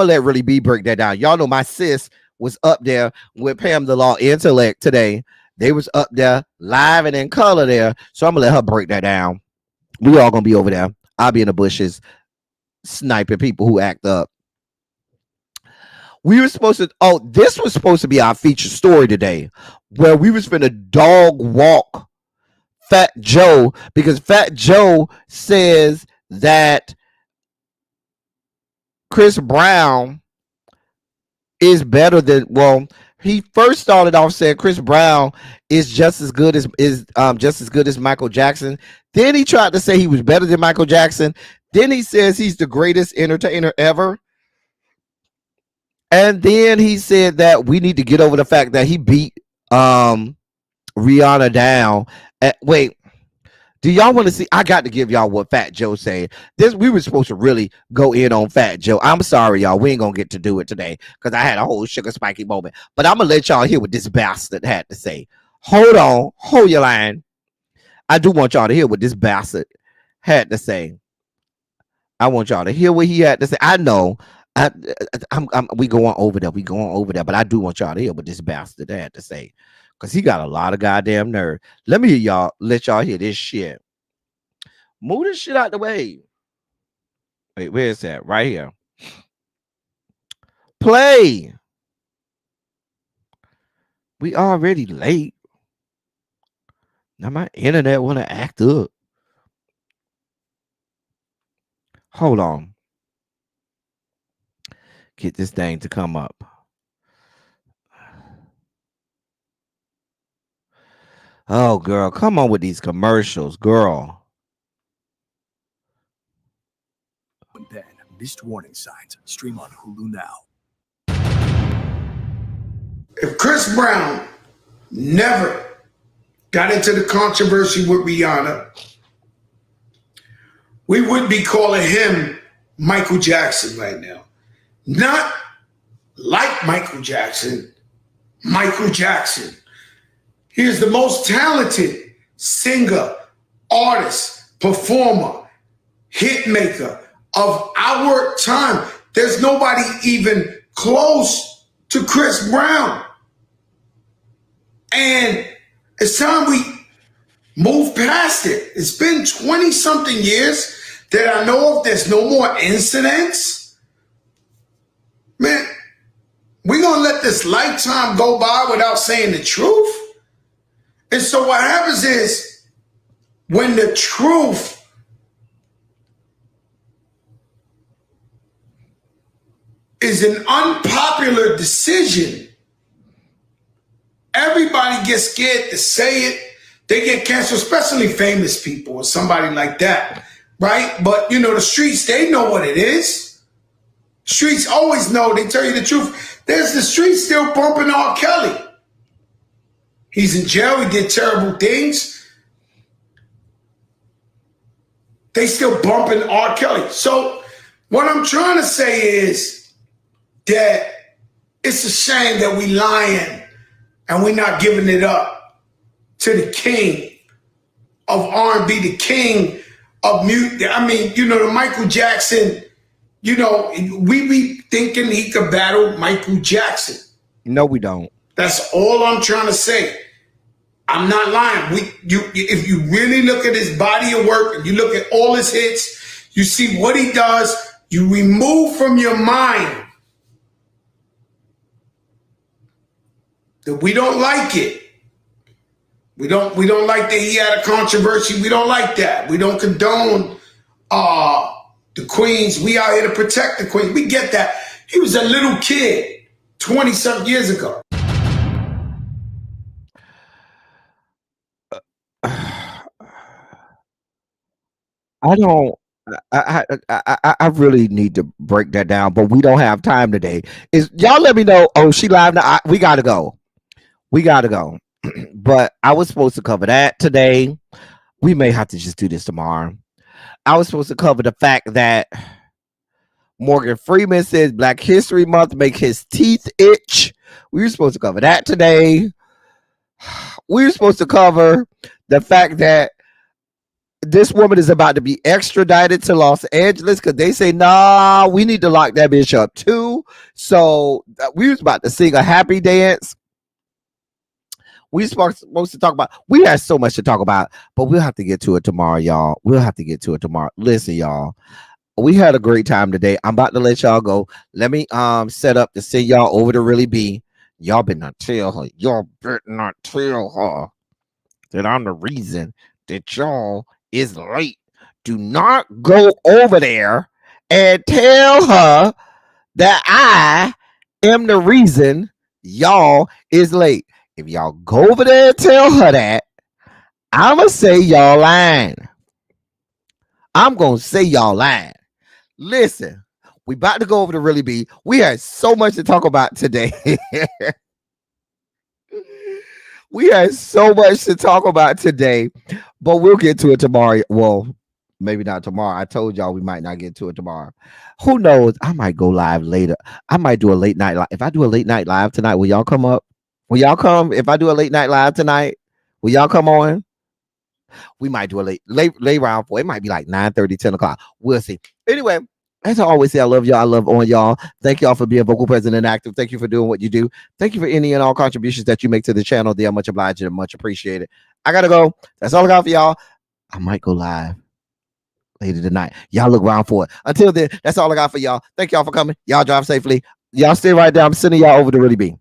let Really B break that down. Y'all know my sis was up there with Pam the Law Intellect today. They was up there live and in color there. So I'm gonna let her break that down. We all gonna be over there. I'll be in the bushes sniping people who act up. We were supposed to, this was supposed to be our feature story today, where we was finna dog walk Fat Joe, because Fat Joe says that Chris Brown is better than, he first started off saying Chris Brown is just as good as Michael Jackson. Then he tried to say he was better than Michael Jackson. Then he says he's the greatest entertainer ever. And then he said that we need to get over the fact that he beat Rihanna down. Wait, do y'all want to see? I got to give y'all what Fat Joe said. We were supposed to really go in on Fat Joe. I'm sorry, y'all. We ain't gonna get to do it today because I had a whole sugar spiky moment. But I'm gonna let y'all hear what this bastard had to say. Hold on, hold your line. I do want y'all to hear what this bastard had to say. I want y'all to hear what he had to say. I know we going over there. We going over there, but I do want y'all to hear what this bastard had to say. Because he got a lot of goddamn nerve. Let me hear y'all, let y'all hear this shit. Move this shit out the way. Wait, where is that? Right here. Play. We already late. Now my internet want to act up. Hold on. Get this thing to come up. Oh, girl, come on with these commercials, girl. Then missed warning signs. Stream on Hulu now. If Chris Brown never got into the controversy with Rihanna, we would be calling him Michael Jackson right now. Not like Michael Jackson, Michael Jackson. He is the most talented singer, artist, performer, hit maker of our time. There's nobody even close to Chris Brown. And it's time we move past it. It's been 20-something years that I know of. There's no more incidents. Man, we're going to let this lifetime go by without saying the truth. And so what happens is when the truth is an unpopular decision, everybody gets scared to say it. They get canceled, especially famous people or somebody like that, right? But, you know, the streets, they know what it is. Streets always know. They tell you the truth. There's the streets still bumping R. Kelly. He's in jail. He did terrible things. They still bumping R. Kelly. So what I'm trying to say is that it's a shame that we lying and we're not giving it up to the king of R&B, the king of music. I mean, you know, the Michael Jackson, you know, we be thinking he could battle Michael Jackson. No, we don't. That's all I'm trying to say. I'm not lying. If you really look at his body of work and you look at all his hits, you see what he does, you remove from your mind that we don't like it. We don't like that he had a controversy. We don't like that. We don't condone the queens. We out here to protect the queens. We get that. He was a little kid 20-something years ago. I really need to break that down, but we don't have time today. Y'all let me know. Oh, she live now. We gotta go. But I was supposed to cover that today. We may have to just do this tomorrow. I was supposed to cover the fact that Morgan Freeman says Black History Month make his teeth itch. We were supposed to cover that today. We were supposed to cover the fact that this woman is about to be extradited to Los Angeles because they say, nah, we need to lock that bitch up too. So we was about to sing a happy dance. We supposed to talk about, we had so much to talk about, but we'll have to get to it tomorrow, y'all. We'll have to get to it tomorrow. Listen, y'all, we had a great time today. I'm about to let y'all go. Let me set up to send y'all over to Really Be. Y'all better not tell her. Y'all better not tell her that I'm the reason that y'all is late. Do not go over there and tell her that I am the reason y'all is late. If y'all go over there and tell her that, I'ma say y'all lying. I'm gonna say y'all lying. Listen, we about to go over to Really Be. We had so much to talk about today. We had so much to talk about today, but we'll get to it tomorrow. Well, maybe not tomorrow. I told y'all we might not get to it tomorrow. Who knows? I might go live later. I might do a late night live. If I do a late night live tonight, will y'all come up? Will y'all come? If I do a late night live tonight, will y'all come on? We might do a late round 4. It might be like 9:30, 10 o'clock. We'll see. Anyway, as I always say, I love y'all. I love on y'all. Thank y'all for being vocal, present, and active. Thank you for doing what you do. Thank you for any and all contributions that you make to the channel. They are much obliged and much appreciated. I gotta go. That's all I got for y'all. I might go live later tonight. Y'all look around for it. Until then, that's all I got for y'all. Thank y'all for coming. Y'all drive safely. Y'all stay right there. I'm sending y'all over to Really Be.